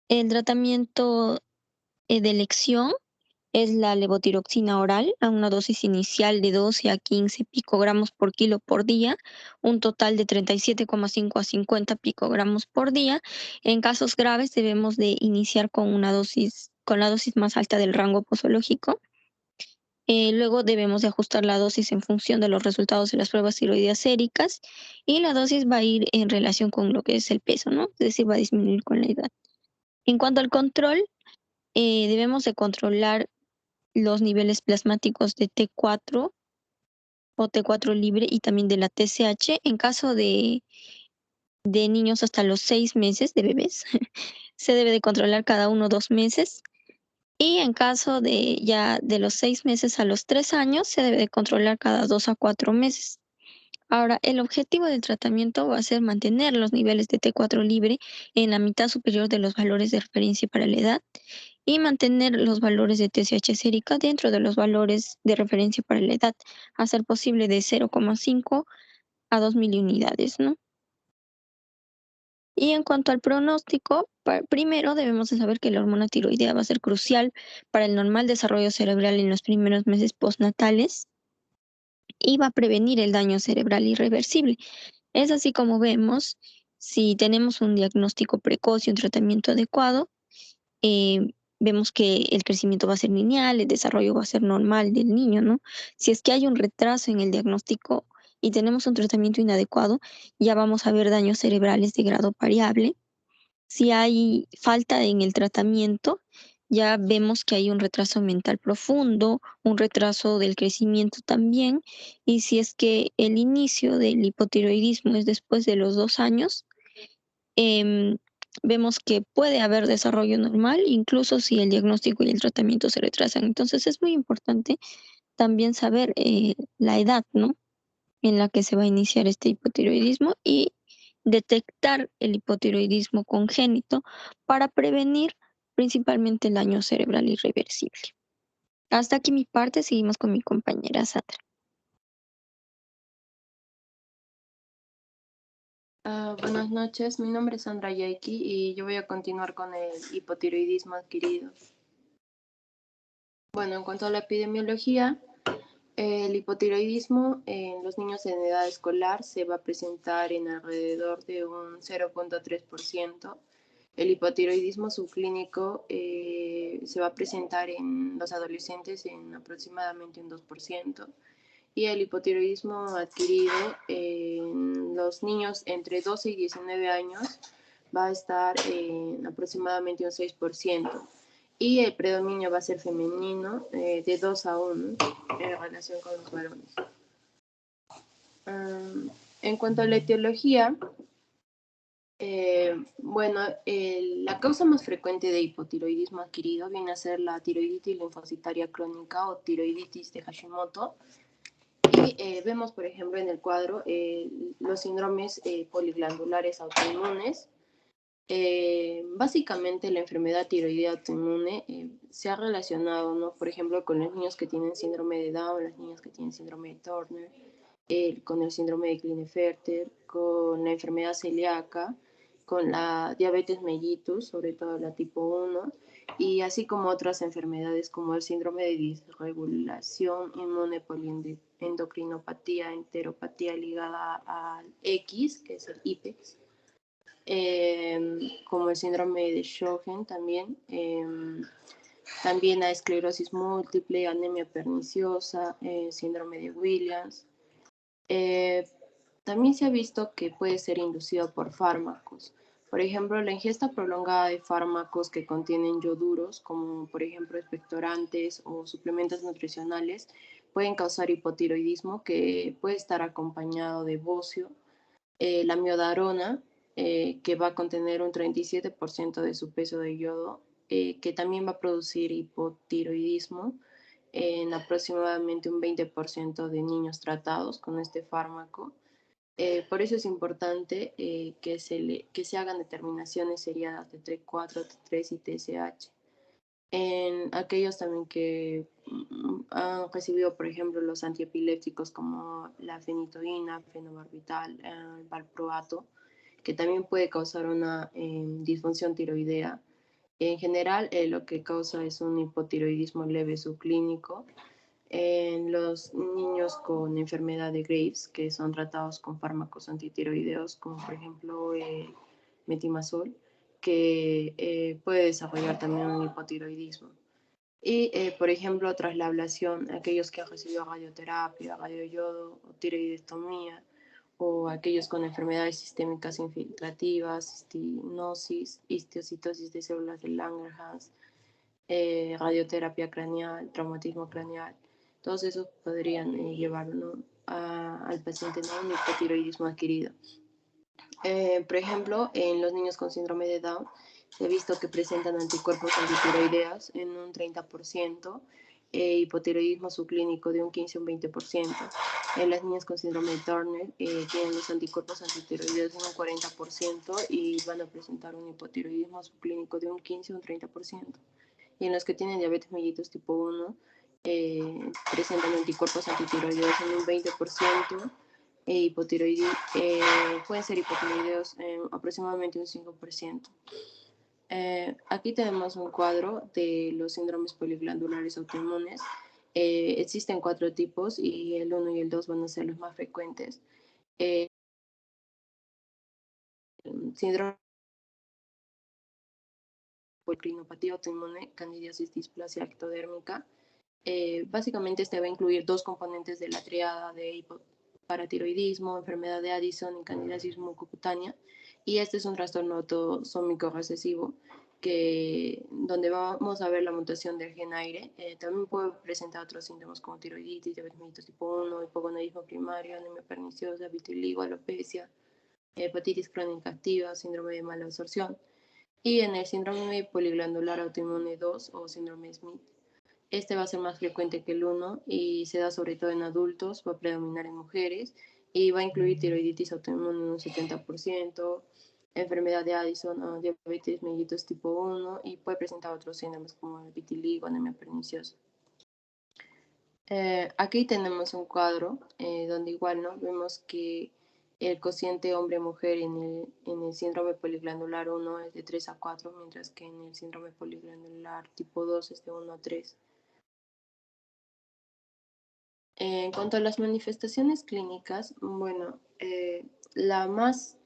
el tratamiento de elección es la levotiroxina oral a una dosis inicial de 12 a 15 picogramos por kilo por día, un total de 37,5 a 50 picogramos por día. En casos graves debemos de iniciar con la dosis más alta del rango posológico. Luego debemos de ajustar la dosis en función de los resultados de las pruebas tiroideas séricas y la dosis va a ir en relación con lo que es el peso, ¿no? Es decir, va a disminuir con la edad. En cuanto al control, debemos de controlar los niveles plasmáticos de T4 o T4 libre y también de la TSH. En caso de niños hasta los 6 meses, de bebés, se debe de controlar cada 1 o 2 meses. Y en caso de ya de los 6 meses a los 3 años, se debe de controlar cada 2 a 4 meses. Ahora, el objetivo del tratamiento va a ser mantener los niveles de T4 libre en la mitad superior de los valores de referencia para la edad y mantener los valores de TSH sérica dentro de los valores de referencia para la edad, a ser posible de 0,5 a 2 miliunidades, ¿no? Y en cuanto al pronóstico, primero debemos de saber que la hormona tiroidea va a ser crucial para el normal desarrollo cerebral en los primeros meses postnatales y va a prevenir el daño cerebral irreversible. Es así como vemos, si tenemos un diagnóstico precoz y un tratamiento adecuado, vemos que el crecimiento va a ser lineal, el desarrollo va a ser normal del niño, ¿no? Si es que hay un retraso en el diagnóstico y tenemos un tratamiento inadecuado, ya vamos a ver daños cerebrales de grado variable. Si hay falta en el tratamiento, ya vemos que hay un retraso mental profundo, un retraso del crecimiento también, y si es que el inicio del hipotiroidismo es después de los 2 años, vemos que puede haber desarrollo normal, incluso si el diagnóstico y el tratamiento se retrasan. Entonces es muy importante también saber la edad, ¿no?, en la que se va a iniciar este hipotiroidismo y detectar el hipotiroidismo congénito para prevenir principalmente el daño cerebral irreversible. Hasta aquí mi parte, seguimos con mi compañera Sandra. Buenas noches, mi nombre es Sandra Yaiki y yo voy a continuar con el hipotiroidismo adquirido. Bueno, en cuanto a la epidemiología, el hipotiroidismo en los niños en edad escolar se va a presentar en alrededor de un 0,3%. El hipotiroidismo subclínico se va a presentar en los adolescentes en aproximadamente un 2%. Y el hipotiroidismo adquirido en los niños entre 12 y 19 años va a estar en aproximadamente un 6%. Y el predominio va a ser femenino de 2 a 1 en relación con los varones. En cuanto a la etiología, la causa más frecuente de hipotiroidismo adquirido viene a ser la tiroiditis linfocitaria crónica o tiroiditis de Hashimoto. Y vemos, por ejemplo, en el cuadro los síndromes poliglandulares autoinmunes. Básicamente la enfermedad tiroidea autoinmune se ha relacionado, ¿no? Por ejemplo, con los niños que tienen síndrome de Down, las niñas que tienen síndrome de Turner, con el síndrome de Klinefelter, con la enfermedad celíaca, con la diabetes mellitus, sobre todo la tipo 1, y así como otras enfermedades como el síndrome de disregulación inmune poliendocrinopatía, enteropatía ligada al X, que es el IPEX, como el síndrome de Sjögren también, también a esclerosis múltiple, anemia perniciosa, síndrome de Williams. También se ha visto que puede ser inducido por fármacos. Por ejemplo, la ingesta prolongada de fármacos que contienen ioduros, como por ejemplo expectorantes o suplementos nutricionales, pueden causar hipotiroidismo que puede estar acompañado de bocio. La miodarona, que va a contener un 37% de su peso de yodo, que también va a producir hipotiroidismo en aproximadamente un 20% de niños tratados con este fármaco. Por eso es importante que se hagan determinaciones seriadas de T4, T3 y TSH. En aquellos también que han recibido, por ejemplo, los antiepilépticos como la fenitoína, fenobarbital, el valproato, que también puede causar una disfunción tiroidea. En general, lo que causa es un hipotiroidismo leve subclínico. En los niños con enfermedad de Graves, que son tratados con fármacos antitiroideos, como por ejemplo metimazol, que puede desarrollar también un hipotiroidismo. Y, por ejemplo, tras la ablación, aquellos que han recibido radioterapia, radioyodo o tiroidectomía, o aquellos con enfermedades sistémicas infiltrativas, estinosis, histiocitosis de células de Langerhans, radioterapia craneal, traumatismo craneal, todos esos podrían llevar, ¿no?, al paciente a un hipotiroidismo adquirido. Por ejemplo, en los niños con síndrome de Down, se ha visto que presentan anticuerpos antitiroideos en un 30%, hipotiroidismo subclínico de un 15 o un 20%. En las niñas con síndrome de Turner tienen los anticuerpos antitiroideos en un 40% y van a presentar un hipotiroidismo subclínico de un 15 o un 30%. Y en los que tienen diabetes mellitus tipo 1, presentan anticuerpos antitiroideos en un 20%, pueden ser hipotiroideos en aproximadamente un 5%. Aquí tenemos un cuadro de los síndromes poliglandulares autoinmunes. Existen 4 tipos y el 1 y el 2 van a ser los más frecuentes. Síndrome policlinopatía autoinmune, candidiasis, displasia ectodérmica. Básicamente este va a incluir 2 componentes de la triada de paratiroidismo, enfermedad de Addison y candidiasis mucocutánea. Y este es un trastorno autosómico recesivo donde vamos a ver la mutación del gen aire. También puede presentar otros síntomas como tiroiditis, diabetes mellitus tipo 1, hipogonadismo primario, anemia perniciosa, vitiligo, alopecia, hepatitis crónica activa, síndrome de mala absorción. Y en el síndrome poliglandular autoinmune 2 o síndrome Smith, este va a ser más frecuente que el 1 y se da sobre todo en adultos, va a predominar en mujeres y va a incluir tiroiditis autoinmune en un 70%, enfermedad de Addison o diabetes mellitus tipo 1 y puede presentar otros síndromes como el vitiligo, anemia perniciosa. Aquí tenemos un cuadro donde igual, ¿no?, vemos que el cociente hombre-mujer en el síndrome poliglandular 1 es de 3 a 4, mientras que en el síndrome poliglandular tipo 2 es de 1 a 3. En cuanto a las manifestaciones clínicas, bueno, la más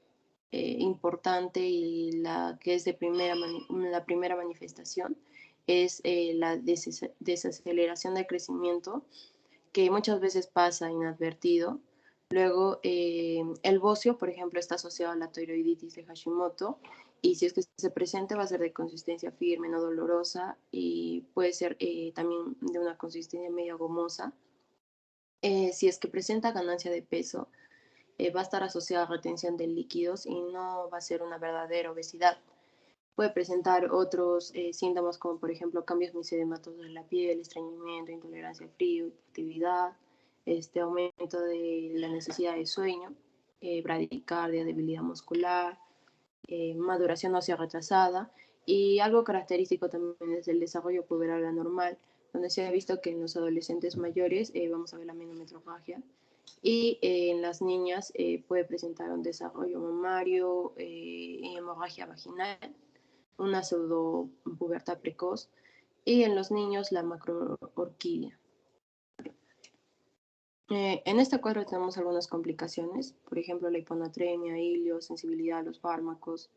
importante y la que es la primera manifestación es la desaceleración del crecimiento, que muchas veces pasa inadvertido. Luego, el bocio, por ejemplo, está asociado a la tiroiditis de Hashimoto y si es que se presenta va a ser de consistencia firme, no dolorosa y puede ser también de una consistencia medio gomosa. Si es que presenta ganancia de peso, va a estar asociada a retención de líquidos y no va a ser una verdadera obesidad. Puede presentar otros síntomas como por ejemplo cambios misedematos de la piel, estreñimiento, intolerancia al frío, hiperactividad, aumento de la necesidad de sueño, bradicardia, debilidad muscular, maduración ósea retrasada, y algo característico también es el desarrollo puberal anormal, donde se ha visto que en los adolescentes mayores vamos a ver la menometrorragia, y en las niñas puede presentar un desarrollo mamario, hemorragia vaginal, una pseudopubertad precoz, y en los niños la macroorquidia. En este cuadro tenemos algunas complicaciones, por ejemplo la hiponatremia, hilio, sensibilidad a los fármacos,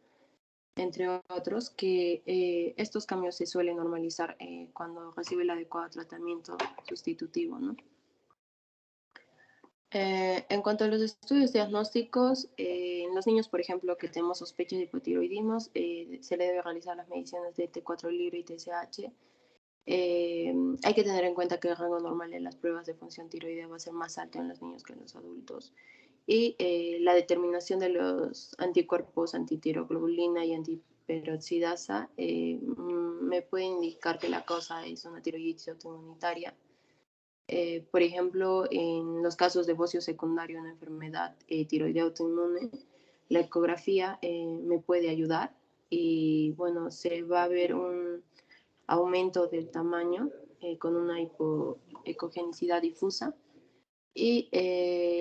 entre otros, que estos cambios se suelen normalizar cuando recibe el adecuado tratamiento sustitutivo, ¿no? En cuanto a los estudios diagnósticos, en los niños, por ejemplo, que tenemos sospechas de hipotiroidismo, se le debe realizar las mediciones de T4 libre y TSH. Hay que tener en cuenta que el rango normal de las pruebas de función tiroidea va a ser más alto en los niños que en los adultos. Y la determinación de los anticuerpos antitiroglobulina y antiperoxidasa me puede indicar que la causa es una tiroiditis autoinmunitaria. Por ejemplo, en los casos de bocio secundario, una enfermedad tiroidea autoinmune, la ecografía me puede ayudar y bueno, se va a ver un aumento del tamaño con una ecogenicidad difusa, y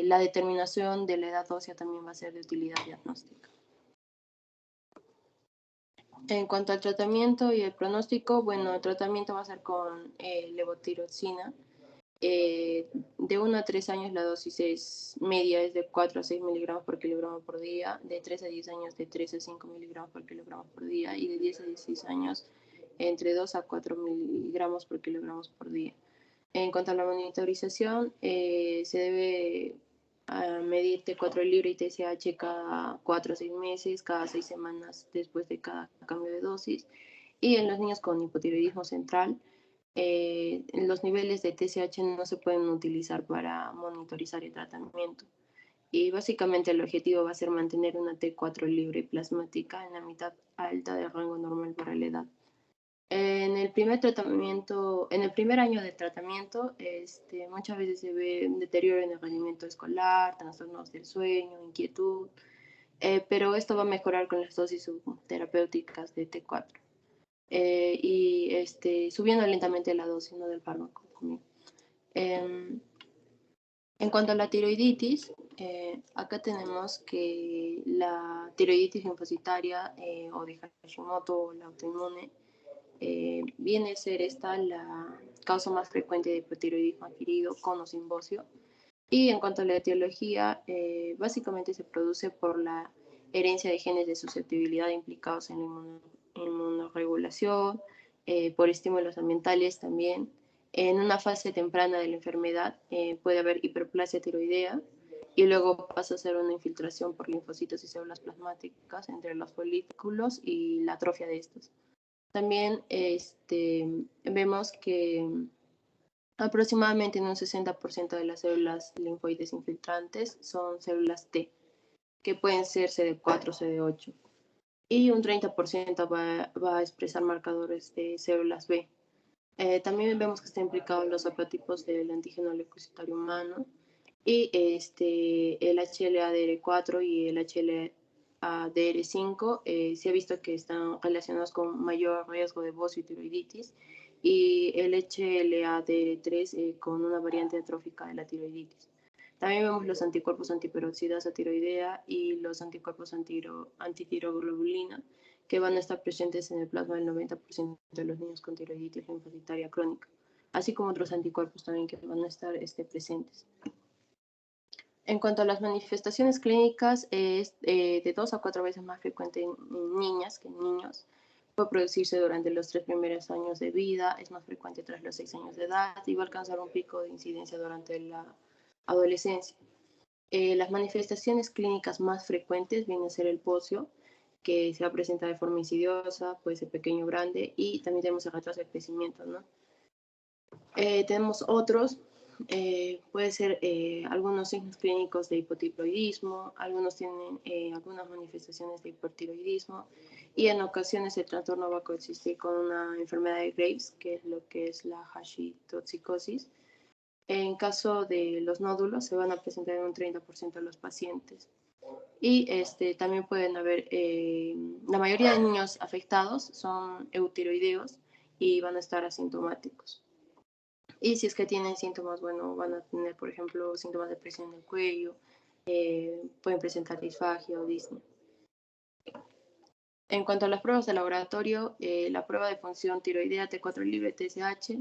la determinación de la edad ósea también va a ser de utilidad diagnóstica. En cuanto al tratamiento y el pronóstico, bueno, el tratamiento va a ser con levotiroxina. De 1 a 3 años la dosis media es de 4 a 6 miligramos por kilogramo por día, de 3 a 10 años de 3 a 5 miligramos por kilogramo por día, y de 10 a 16 años entre 2 a 4 miligramos por kilogramo por día. En cuanto a la monitorización, se debe medir T4 libre y TSH cada 4 a 6 meses, cada 6 semanas después de cada cambio de dosis. Y en los niños con hipotiroidismo central, los niveles de TSH no se pueden utilizar para monitorizar el tratamiento. Y básicamente el objetivo va a ser mantener una T4 libre plasmática en la mitad alta del rango normal para la edad. En el primer año de tratamiento, muchas veces se ve un deterioro en el rendimiento escolar, trastornos del sueño, inquietud, pero esto va a mejorar con las dosis terapéuticas de T4 y subiendo lentamente la dosis, ¿no?, del fármaco. En cuanto a la tiroiditis, acá tenemos que la tiroiditis linfocitaria o de Hashimoto o la autoinmune viene a ser esta la causa más frecuente de hipotiroidismo adquirido con o sin bocio. Y en cuanto a la etiología, básicamente se produce por la herencia de genes de susceptibilidad implicados en la inmunorregulación, por estímulos ambientales también. En una fase temprana de la enfermedad puede haber hiperplasia tiroidea y luego pasa a ser una infiltración por linfocitos y células plasmáticas entre los folículos y la atrofia de estos. También vemos que aproximadamente en un 60% de las células linfoides infiltrantes son células T, que pueden ser CD4 o CD8. Y un 30% va a expresar marcadores de células B. También vemos que está implicado en los hapatipos del antígeno leucocitario humano y el HLA-DR4 y el HLA-DR5 se ha visto que están relacionados con mayor riesgo de bocio y tiroiditis, y el HLA-DR3 con una variante atrófica de la tiroiditis. También vemos los anticuerpos antiperoxidasa tiroidea y los anticuerpos antitiroglobulina, que van a estar presentes en el plasma del 90% de los niños con tiroiditis linfocitaria crónica, así como otros anticuerpos también que van a estar presentes. En cuanto a las manifestaciones clínicas, es de 2 a 4 veces más frecuente en niñas que en niños. Puede producirse durante los 3 primeros años de vida, es más frecuente tras los 6 años de edad y va a alcanzar un pico de incidencia durante la adolescencia. Las manifestaciones clínicas más frecuentes vienen a ser el bocio, que se va a presentar de forma insidiosa, puede ser pequeño o grande, y también tenemos el retraso de crecimiento, ¿no? Tenemos otros, puede ser algunos signos clínicos de hipotiroidismo, algunos tienen algunas manifestaciones de hipertiroidismo, y en ocasiones el trastorno va a coexistir con una enfermedad de Graves, que es lo que es la hashimotoxicosis, En caso de los nódulos, se van a presentar en un 30% de los pacientes. Y también pueden haber, la mayoría de niños afectados son eutiroideos y van a estar asintomáticos. Y si es que tienen síntomas, bueno, van a tener, por ejemplo, síntomas de presión en el cuello, pueden presentar disfagia o disnea. En cuanto a las pruebas de laboratorio, la prueba de función tiroidea T4 libre TSH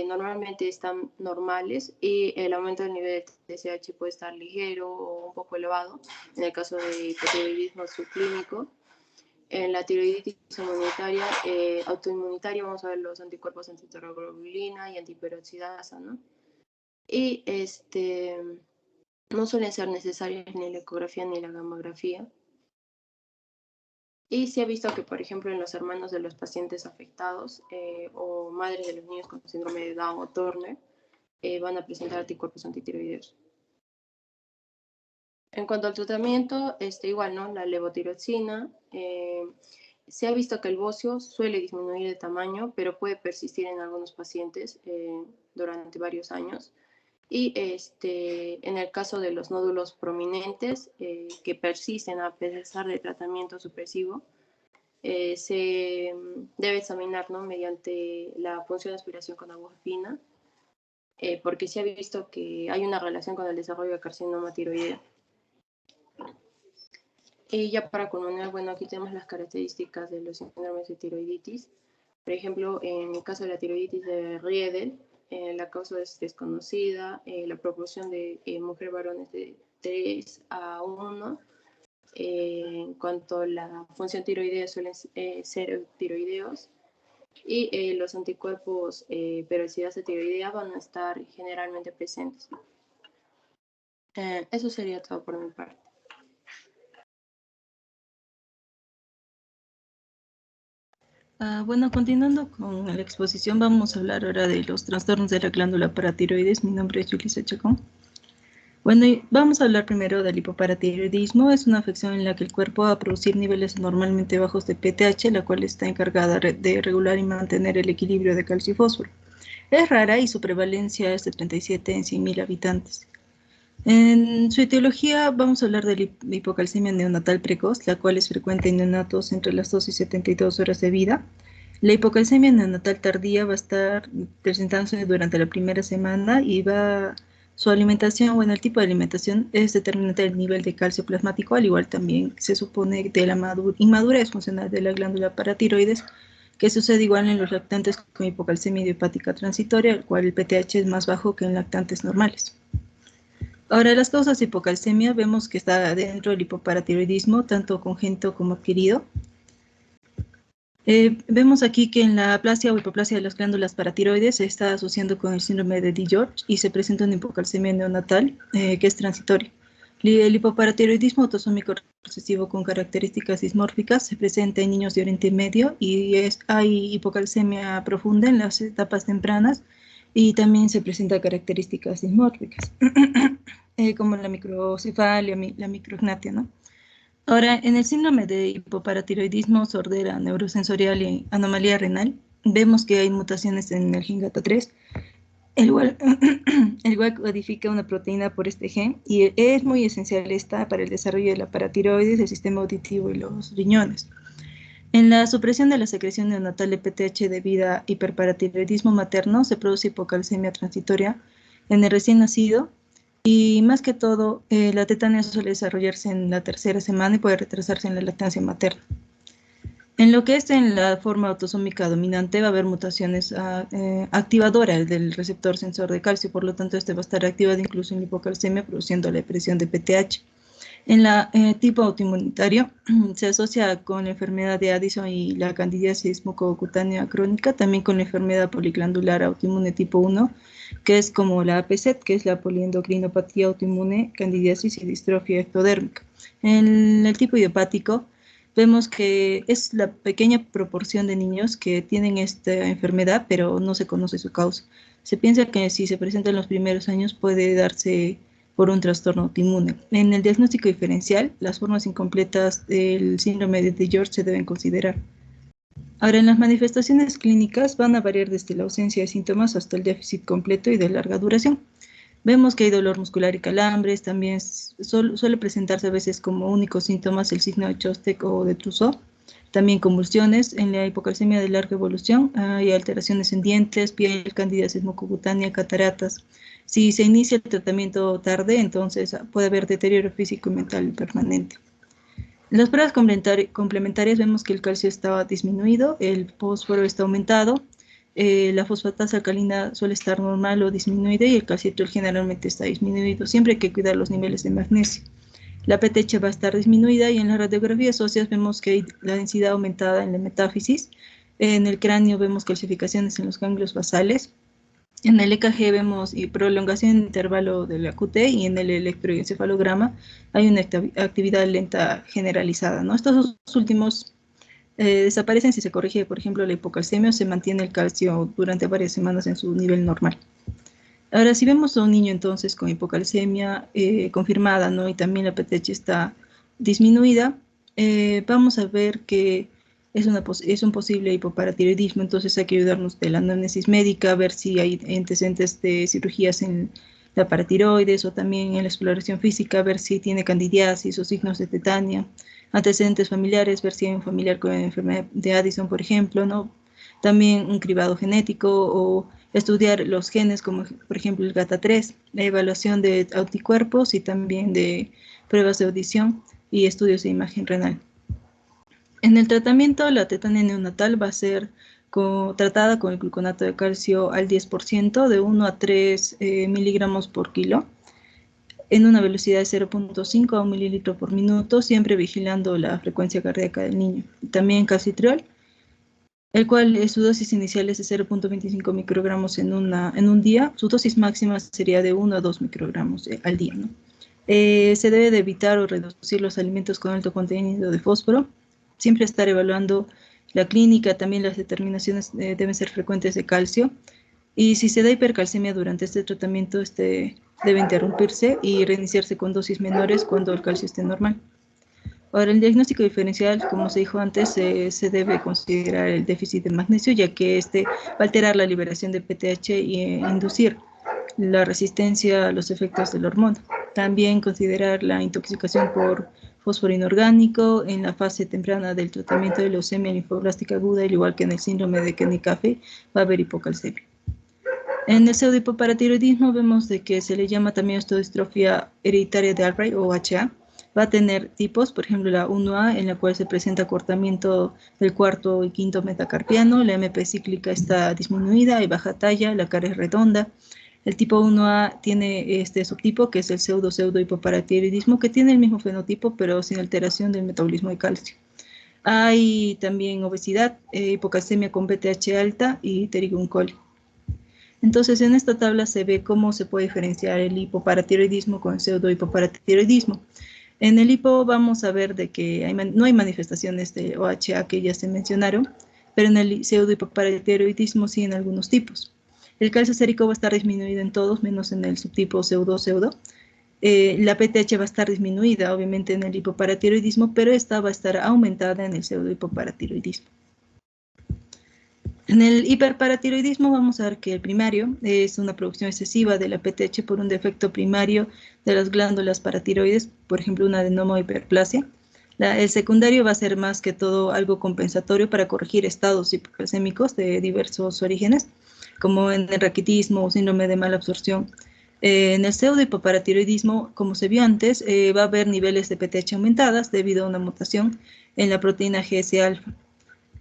normalmente están normales y el aumento del nivel de TSH puede estar ligero o un poco elevado en el caso de hipotiroidismo subclínico. En la tiroiditis inmunitaria, autoinmunitaria, vamos a ver los anticuerpos antitiroglobulina y antiperoxidasa, ¿no? Y no suelen ser necesarias ni la ecografía ni la gamografía. Y se ha visto que, por ejemplo, en los hermanos de los pacientes afectados o madres de los niños con síndrome de Down o Turner, van a presentar anticuerpos antitiroideos. En cuanto al tratamiento, igual, ¿no? La levotiroxina, se ha visto que el bocio suele disminuir de tamaño, pero puede persistir en algunos pacientes durante varios años. Y en el caso de los nódulos prominentes que persisten a pesar del tratamiento supresivo, se debe examinar, ¿no? Mediante la punción de aspiración con aguja fina, porque se ha visto que hay una relación con el desarrollo de carcinoma tiroideo. Y ya para culminar, bueno, aquí tenemos las características de los síndromes de tiroiditis. Por ejemplo, en el caso de la tiroiditis de Riedel, la causa es desconocida, la proporción de mujer-varones de 3 a 1. En cuanto a la función tiroidea, suelen ser tiroideos. Y los anticuerpos peroxidasa tiroidea van a estar generalmente presentes. Eso sería todo por mi parte. Bueno, continuando con la exposición, vamos a hablar ahora de los trastornos de la glándula paratiroides. Mi nombre es Julissa Chacón. Bueno, y vamos a hablar primero del hipoparatiroidismo. Es una afección en la que el cuerpo va a producir niveles normalmente bajos de PTH, la cual está encargada de regular y mantener el equilibrio de calcio y fósforo. Es rara y su prevalencia es de 37 en 100.000 habitantes. En su etiología vamos a hablar de la hipocalcemia neonatal precoz, la cual es frecuente en neonatos entre las 2 y 72 horas de vida. La hipocalcemia neonatal tardía va a estar presentándose durante la primera semana y su alimentación, bueno, el tipo de alimentación es determinante del nivel de calcio plasmático, al igual también se supone de la inmadurez funcional de la glándula paratiroides, que sucede igual en los lactantes con hipocalcemia idiopática transitoria, el cual el PTH es más bajo que en lactantes normales. Ahora, las causas de hipocalcemia vemos que está dentro del hipoparatiroidismo, tanto congénito como adquirido. Vemos aquí que en la aplasia o hipoplasia de las glándulas paratiroides se está asociando con el síndrome de DiGeorge y se presenta una hipocalcemia neonatal que es transitoria. El hipoparatiroidismo autosómico recesivo con características dismórficas se presenta en niños de Oriente Medio y hay hipocalcemia profunda en las etapas tempranas y también se presenta características dismórficas como la microcefalia, la micrognatia, ¿no? Ahora, en el síndrome de hipoparatiroidismo, sordera neurosensorial y anomalía renal, vemos que hay mutaciones en el gen GATA3, el cual codifica una proteína por este gen y es muy esencial esta para el desarrollo de la paratiroides, el sistema auditivo y los riñones. En la supresión de la secreción neonatal de PTH debido a hiperparatiroidismo materno se produce hipocalcemia transitoria en el recién nacido. Y más que todo, la tetania suele desarrollarse en la tercera semana y puede retrasarse en la lactancia materna. En lo que es en la forma autosómica dominante va a haber mutaciones activadoras del receptor sensor de calcio, por lo tanto este va a estar activado incluso en la hipocalcemia produciendo la depresión de PTH. En la tipo autoinmunitario se asocia con la enfermedad de Addison y la candidiasis mucocutánea crónica, también con la enfermedad poliglandular autoinmune tipo 1, que es como la APZ, que es la poliendocrinopatía autoinmune, candidiasis y distrofia ectodérmica. En el tipo idiopático vemos que es la pequeña proporción de niños que tienen esta enfermedad, pero no se conoce su causa. Se piensa que si se presenta en los primeros años puede darse por un trastorno autoinmune. En el diagnóstico diferencial, las formas incompletas del síndrome de DiGeorge se deben considerar. Ahora, en las manifestaciones clínicas van a variar desde la ausencia de síntomas hasta el déficit completo y de larga duración. Vemos que hay dolor muscular y calambres, también suele presentarse a veces como únicos síntomas el signo de Chostek o de Trousseau, también convulsiones. En la hipocalcemia de larga evolución hay alteraciones en dientes, piel, candidiasis mucocutánea, cataratas. Si se inicia el tratamiento tarde, entonces puede haber deterioro físico y mental permanente. En las pruebas complementarias vemos que el calcio está disminuido, el fósforo está aumentado, la fosfatasa alcalina suele estar normal o disminuida y el calcitrol generalmente está disminuido. Siempre hay que cuidar los niveles de magnesio. La PTH va a estar disminuida y en las radiografías óseas vemos que hay la densidad aumentada en la metáfisis. En el cráneo vemos calcificaciones en los ganglios basales. En el EKG vemos prolongación en intervalo de la QT y en el electroencefalograma hay una actividad lenta generalizada, ¿no? Estos dos últimos desaparecen si se corrige, por ejemplo, la hipocalcemia o se mantiene el calcio durante varias semanas en su nivel normal. Ahora, si vemos a un niño entonces con hipocalcemia confirmada, ¿no? Y también la PTH está disminuida, vamos a ver que es un posible hipoparatiroidismo, entonces hay que ayudarnos de la anamnesis médica, ver si hay antecedentes de cirugías en la paratiroides o también en la exploración física, ver si tiene candidiasis o signos de tetania, antecedentes familiares, ver si hay un familiar con enfermedad de Addison, por ejemplo, ¿no? También un cribado genético o estudiar los genes como por ejemplo el GATA3, la evaluación de anticuerpos y también de pruebas de audición y estudios de imagen renal. En el tratamiento, la tetania neonatal va a ser tratada con el gluconato de calcio al 10%, de 1 a 3 miligramos por kilo, en una velocidad de 0.5 a 1 mililitro por minuto, siempre vigilando la frecuencia cardíaca del niño. También calcitriol, el cual su dosis inicial es de 0.25 microgramos en un día. Su dosis máxima sería de 1 a 2 microgramos al día, ¿no? Se debe de evitar o reducir los alimentos con alto contenido de fósforo. Siempre estar evaluando la clínica, también las determinaciones deben ser frecuentes de calcio. Y si se da hipercalcemia durante este tratamiento, debe interrumpirse y reiniciarse con dosis menores cuando el calcio esté normal. Ahora, el diagnóstico diferencial, como se dijo antes, se debe considerar el déficit de magnesio, ya que va a alterar la liberación de PTH y inducir la resistencia a los efectos de la hormona. También considerar la intoxicación por fósforo inorgánico en la fase temprana del tratamiento de leucemia linfoblástica aguda, al igual que en el síndrome de Kenny-Caffey, va a haber hipocalcemia. En el pseudohipoparatiroidismo vemos de que se le llama también osteodistrofia hereditaria de Albright o HA. Va a tener tipos, por ejemplo la 1A, en la cual se presenta acortamiento del cuarto y quinto metacarpiano, la MP cíclica está disminuida, hay baja talla, la cara es redonda. El tipo 1A tiene este subtipo que es el pseudo-hipoparatiroidismo, que tiene el mismo fenotipo pero sin alteración del metabolismo de calcio. Hay también obesidad, hipocalcemia con PTH alta y pterigoncolia. Entonces, en esta tabla se ve cómo se puede diferenciar el hipoparatiroidismo con el pseudohipoparatiroidismo. En el hipo vamos a ver de que no hay manifestaciones de OHA que ya se mencionaron, pero en el pseudohipoparatiroidismo sí en algunos tipos. El calcio sérico va a estar disminuido en todos, menos en el subtipo pseudo-pseudo. La PTH va a estar disminuida, obviamente, en el hipoparatiroidismo, pero esta va a estar aumentada en el pseudohipoparatiroidismo. En el hiperparatiroidismo vamos a ver que el primario es una producción excesiva de la PTH por un defecto primario de las glándulas paratiroides, por ejemplo una adenoma o hiperplasia. El secundario va a ser más que todo algo compensatorio para corregir estados hipocalcémicos de diversos orígenes, como en el raquitismo o síndrome de mala absorción. En el pseudohipoparatiroidismo, como se vio antes, va a haber niveles de PTH aumentadas debido a una mutación en la proteína GS-alfa.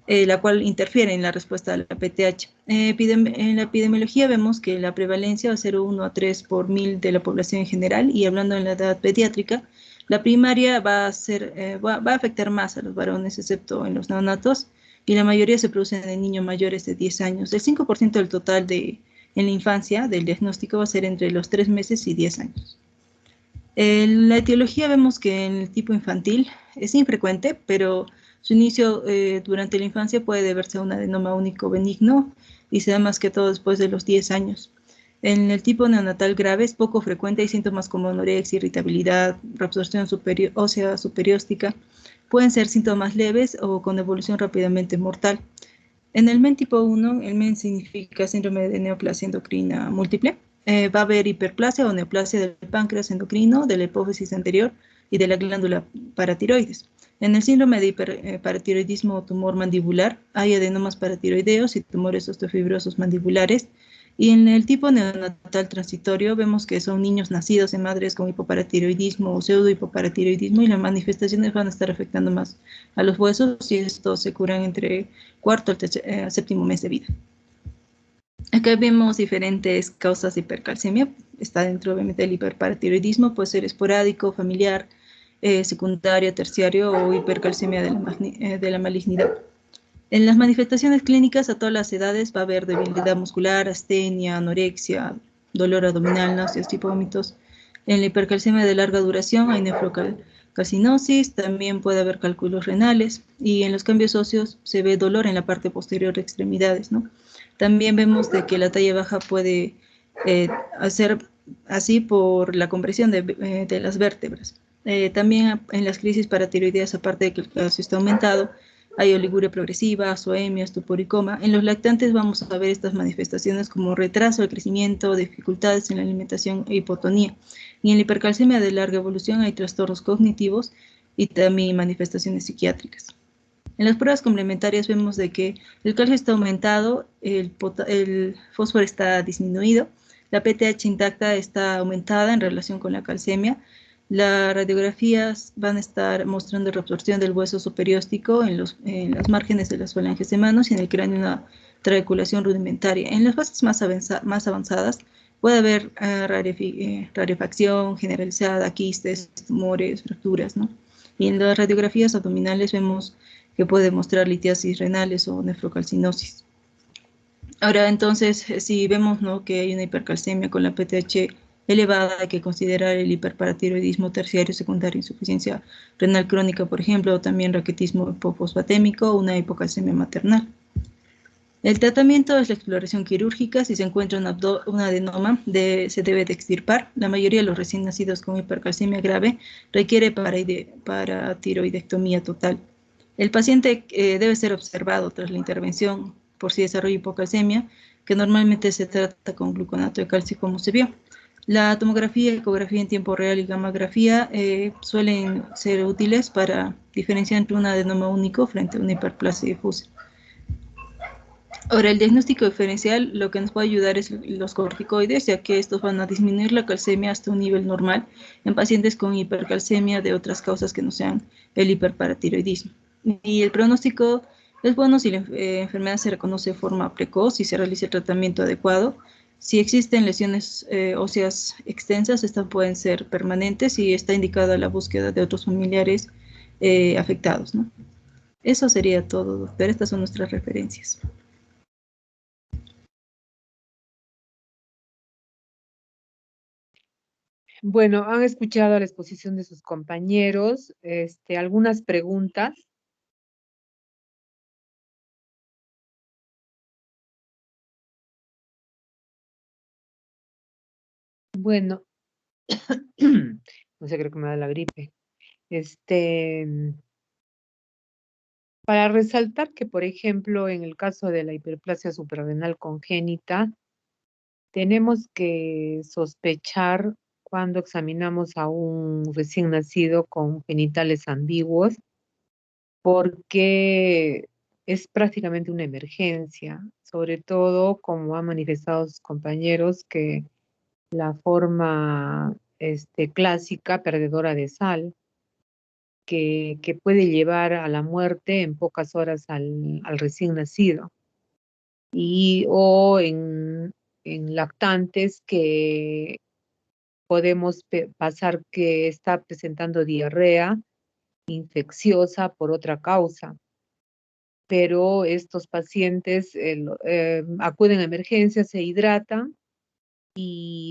La cual interfiere en la respuesta a la PTH. En la epidemiología vemos que la prevalencia va a ser 1 a 3 por 1000 de la población en general, y hablando en la edad pediátrica, la primaria va a afectar más a los varones, excepto en los neonatos, y la mayoría se producen en niños mayores de 10 años. El 5% del total en la infancia del diagnóstico va a ser entre los 3 meses y 10 años. En la etiología vemos que en el tipo infantil es infrecuente, pero su inicio durante la infancia puede deberse a un adenoma único benigno y se da más que todo después de los 10 años. En el tipo neonatal grave es poco frecuente, hay síntomas como anorexia, irritabilidad, reabsorción ósea superióstica, Pueden ser síntomas leves o con evolución rápidamente mortal. En el MEN tipo 1, el MEN significa síndrome de neoplasia endocrina múltiple. Va a haber hiperplasia o neoplasia del páncreas endocrino, de la hipófisis anterior y de la glándula paratiroides. En el síndrome de hiperparatiroidismo o tumor mandibular hay adenomas paratiroideos y tumores osteofibrosos mandibulares. Y en el tipo neonatal transitorio vemos que son niños nacidos en madres con hipoparatiroidismo o pseudohipoparatiroidismo, y las manifestaciones van a estar afectando más a los huesos, y estos se curan entre cuarto al séptimo mes de vida. Acá vemos diferentes causas de hipercalcemia. Está dentro obviamente del hiperparatiroidismo, puede ser esporádico, familiar, secundario, terciario o hipercalcemia de la malignidad. En las manifestaciones clínicas a todas las edades va a haber debilidad muscular, astenia, anorexia, dolor abdominal, náuseas y vómitos. En la hipercalcemia de larga duración hay nefrocalcinosis, también puede haber cálculos renales, y en los cambios óseos se ve dolor en la parte posterior de extremidades, ¿no? También vemos de que la talla baja puede hacer así por la compresión de las vértebras. También en las crisis paratiroideas, aparte de que el calcio está aumentado, hay oliguria progresiva, azoemia, estupor y coma. En los lactantes vamos a ver estas manifestaciones como retraso del crecimiento, dificultades en la alimentación e hipotonía. Y en la hipercalcemia de larga evolución hay trastornos cognitivos y también manifestaciones psiquiátricas. En las pruebas complementarias vemos de que el calcio está aumentado, el fósforo está disminuido, la PTH intacta está aumentada en relación con la calcemia. Las radiografías van a estar mostrando reabsorción del hueso superióstico en las márgenes de las falanges de manos, y en el cráneo una trabeculación rudimentaria. En las fases más avanzadas puede haber rarefacción generalizada, quistes, tumores, fracturas, ¿no? Y en las radiografías abdominales vemos que puede mostrar litiasis renales o nefrocalcinosis. Ahora, entonces, si vemos, ¿no?, que hay una hipercalcemia con la PTH elevada, hay que considerar el hiperparatiroidismo terciario, secundario, insuficiencia renal crónica, por ejemplo, o también raquitismo hipofosfatémico o una hipocalcemia maternal. El tratamiento es la exploración quirúrgica. Si se encuentra un adenoma, se debe de extirpar. La mayoría de los recién nacidos con hipercalcemia grave requiere paratiroidectomía total. El paciente debe ser observado tras la intervención por si desarrolla hipocalcemia, que normalmente se trata con gluconato de calcio, como se vio. La tomografía, ecografía en tiempo real y gammagrafía suelen ser útiles para diferenciar entre un adenoma único frente a una hiperplasia difusa. Ahora, el diagnóstico diferencial lo que nos puede ayudar es los corticoides, ya que estos van a disminuir la calcemia hasta un nivel normal en pacientes con hipercalcemia de otras causas que no sean el hiperparatiroidismo. Y el pronóstico es bueno si la enfermedad se reconoce de forma precoz y se realiza el tratamiento adecuado. Si existen lesiones óseas extensas, estas pueden ser permanentes y está indicada la búsqueda de otros familiares afectados, ¿no? Eso sería todo, doctor. Estas son nuestras referencias. Bueno, han escuchado la exposición de sus compañeros. Algunas preguntas. Bueno, no sé, creo que me da la gripe. Para resaltar que, por ejemplo, en el caso de la hiperplasia suprarrenal congénita, tenemos que sospechar cuando examinamos a un recién nacido con genitales ambiguos, porque es prácticamente una emergencia, sobre todo como han manifestado sus compañeros, que la forma clásica, perdedora de sal, que puede llevar a la muerte en pocas horas al recién nacido. O en lactantes que podemos pasar que está presentando diarrea infecciosa por otra causa. Pero estos pacientes acuden a emergencias, se hidratan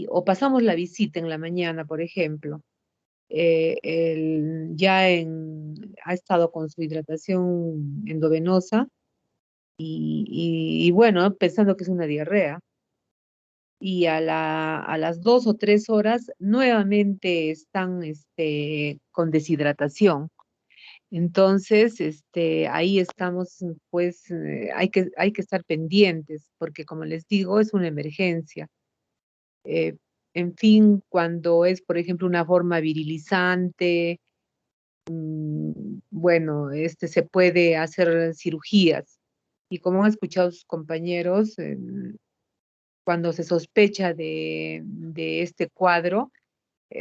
o pasamos la visita en la mañana, por ejemplo. Ha estado con su hidratación endovenosa y bueno, pensando que es una diarrea. Y a las 2 o 3 horas nuevamente están con deshidratación. Entonces, ahí estamos, pues, hay que estar pendientes, porque como les digo, es una emergencia. Eh, en fin, cuando es, por ejemplo, una forma virilizante, bueno, se puede hacer cirugías. Y como han escuchado sus compañeros, cuando se sospecha de este cuadro,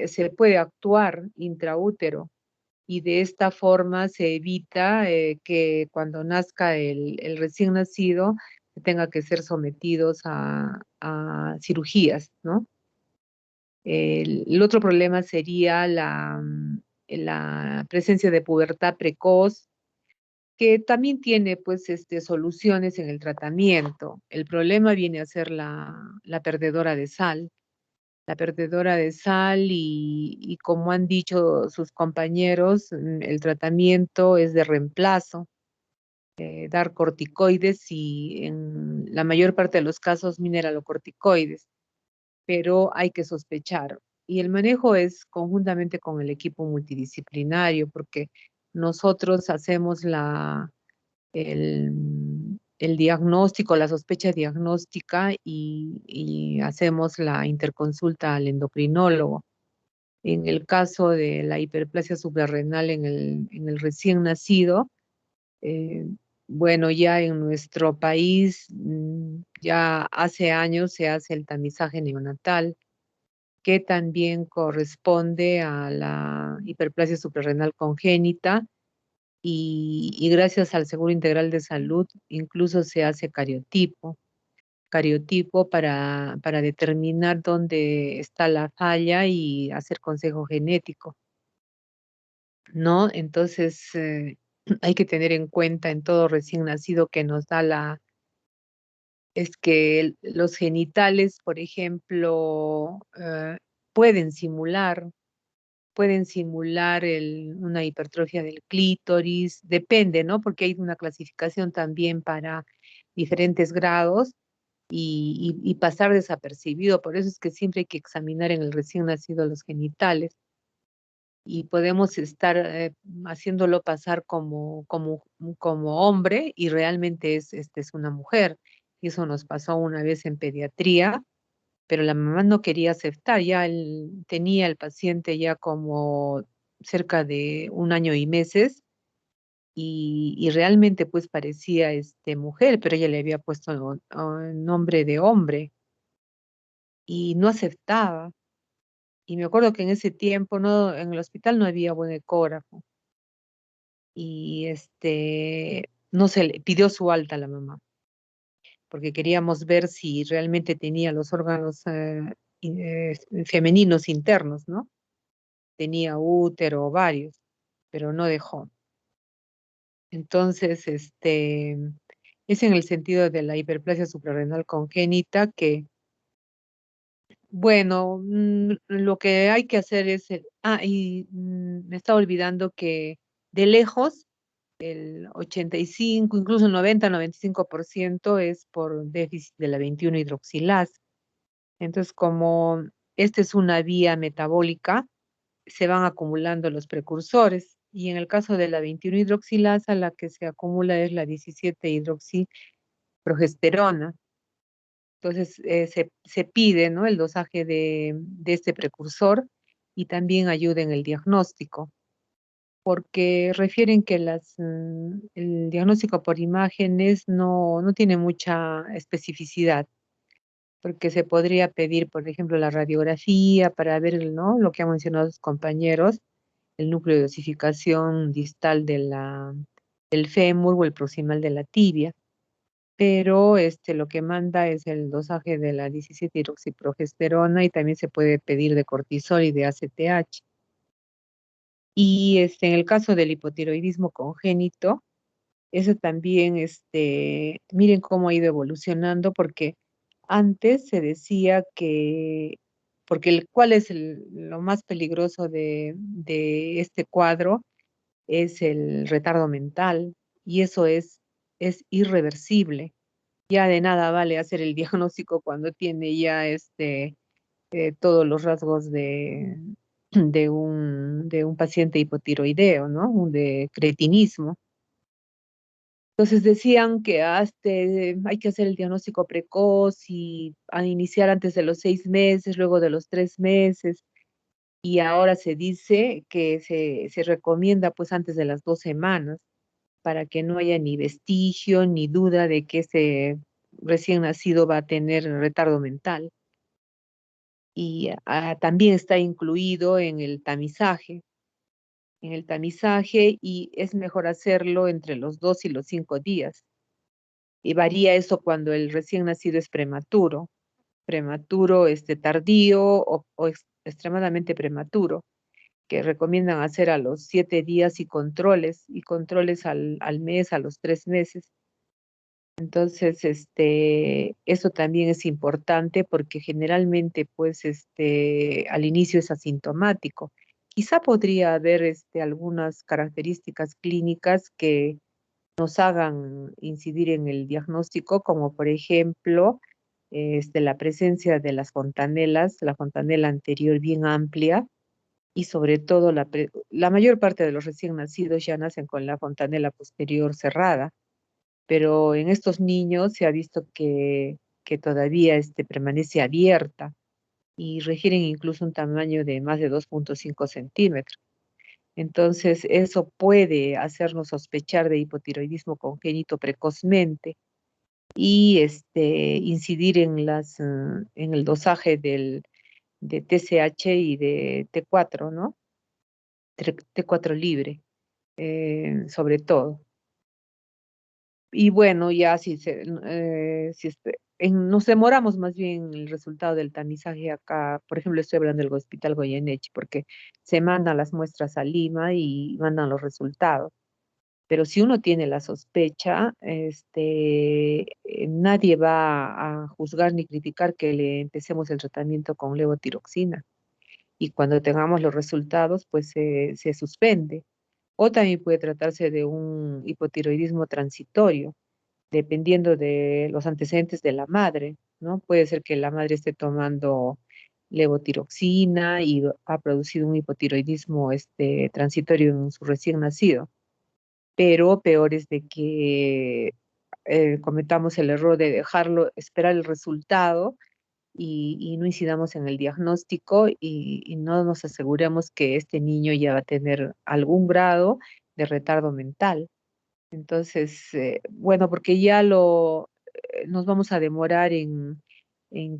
se puede actuar intraútero y de esta forma se evita que cuando nazca el recién nacido tenga que ser sometidos a cirugías, ¿no? El otro problema sería la presencia de pubertad precoz, que también tiene pues soluciones en el tratamiento. El problema viene a ser la perdedora de sal. La perdedora de sal y como han dicho sus compañeros, el tratamiento es de reemplazo, dar corticoides y en la mayor parte de los casos mineralocorticoides, pero hay que sospechar. Y el manejo es conjuntamente con el equipo multidisciplinario, porque nosotros hacemos el diagnóstico, la sospecha diagnóstica y hacemos la interconsulta al endocrinólogo. En el caso de la hiperplasia suprarrenal en el recién nacido, eh, bueno, ya en nuestro país, ya hace años se hace el tamizaje neonatal, que también corresponde a la hiperplasia suprarrenal congénita y gracias al Seguro Integral de Salud incluso se hace cariotipo para determinar dónde está la falla y hacer consejo genético, ¿no? Entonces, hay que tener en cuenta en todo recién nacido que nos da es que los genitales, por ejemplo, pueden simular una hipertrofia del clítoris, depende, ¿no? Porque hay una clasificación también para diferentes grados y pasar desapercibido. Por eso es que siempre hay que examinar en el recién nacido los genitales y podemos estar haciéndolo pasar como hombre y realmente es una mujer. Y eso nos pasó una vez en pediatría, pero la mamá no quería aceptar, ya tenía el paciente ya como cerca de 1 año y meses y realmente pues parecía mujer, pero ella le había puesto nombre de hombre y no aceptaba. Y me acuerdo que en ese tiempo no, en el hospital no había buen ecógrafo y no se le pidió su alta a la mamá, porque queríamos ver si realmente tenía los órganos femeninos internos, ¿no? Tenía útero, ovarios, pero no dejó. Entonces, es en el sentido de la hiperplasia suprarrenal congénita que, bueno, lo que hay que hacer es, me estaba olvidando que de lejos, el 85, incluso el 90-95% es por déficit de la 21 hidroxilasa. Entonces, como esta es una vía metabólica, se van acumulando los precursores. Y en el caso de la 21 hidroxilasa, la que se acumula es la 17 hidroxiprogesterona. Entonces, se pide, ¿no? El dosaje de este precursor y también ayuda en el diagnóstico, porque refieren que el diagnóstico por imágenes no tiene mucha especificidad, porque se podría pedir, por ejemplo, la radiografía para ver, ¿no? Lo que han mencionado los compañeros, el núcleo de osificación distal del fémur o el proximal de la tibia, pero lo que manda es el dosaje de la 17 hidroxiprogesterona y también se puede pedir de cortisol y de ACTH. Y en el caso del hipotiroidismo congénito, eso también, miren cómo ha ido evolucionando, porque antes se decía porque ¿cuál es lo más peligroso de este cuadro? Es el retardo mental y eso es irreversible. Ya de nada vale hacer el diagnóstico cuando tiene ya todos los rasgos de un paciente hipotiroideo, ¿no? De cretinismo. Entonces decían que hay que hacer el diagnóstico precoz y a iniciar antes de los 6 meses, luego de los 3 meses, y ahora se dice que se recomienda pues antes de las 2 semanas para que no haya ni vestigio ni duda de que ese recién nacido va a tener retardo mental. Y también está incluido en el tamizaje y es mejor hacerlo entre los 2 y los 5 días. Y varía eso cuando el recién nacido es prematuro, tardío o extremadamente prematuro, que recomiendan hacer a los 7 días y controles al mes, a los 3 meses. Entonces, eso también es importante porque generalmente, pues, al inicio es asintomático. Quizá podría haber, algunas características clínicas que nos hagan incidir en el diagnóstico, como por ejemplo, la presencia de las fontanelas, la fontanela anterior bien amplia y sobre todo la mayor parte de los recién nacidos ya nacen con la fontanela posterior cerrada, pero en estos niños se ha visto que todavía permanece abierta y requieren incluso un tamaño de más de 2,5 centímetros. Entonces, eso puede hacernos sospechar de hipotiroidismo congénito precozmente y incidir en el dosaje de TSH y de T4, ¿no? T4 libre, sobre todo. Y bueno, ya nos demoramos más bien en el resultado del tamizaje acá, por ejemplo, estoy hablando del Hospital Goyeneche, porque se mandan las muestras a Lima y mandan los resultados. Pero si uno tiene la sospecha, nadie va a juzgar ni criticar que le empecemos el tratamiento con levotiroxina. Y cuando tengamos los resultados, pues se suspende. O también puede tratarse de un hipotiroidismo transitorio, dependiendo de los antecedentes de la madre, ¿no? Puede ser que la madre esté tomando levotiroxina y ha producido un hipotiroidismo transitorio en su recién nacido, pero peor es de que cometamos el error de dejarlo esperar el resultado y no incidamos en el diagnóstico y no nos aseguremos que este niño ya va a tener algún grado de retardo mental. Entonces, bueno, porque nos vamos a demorar en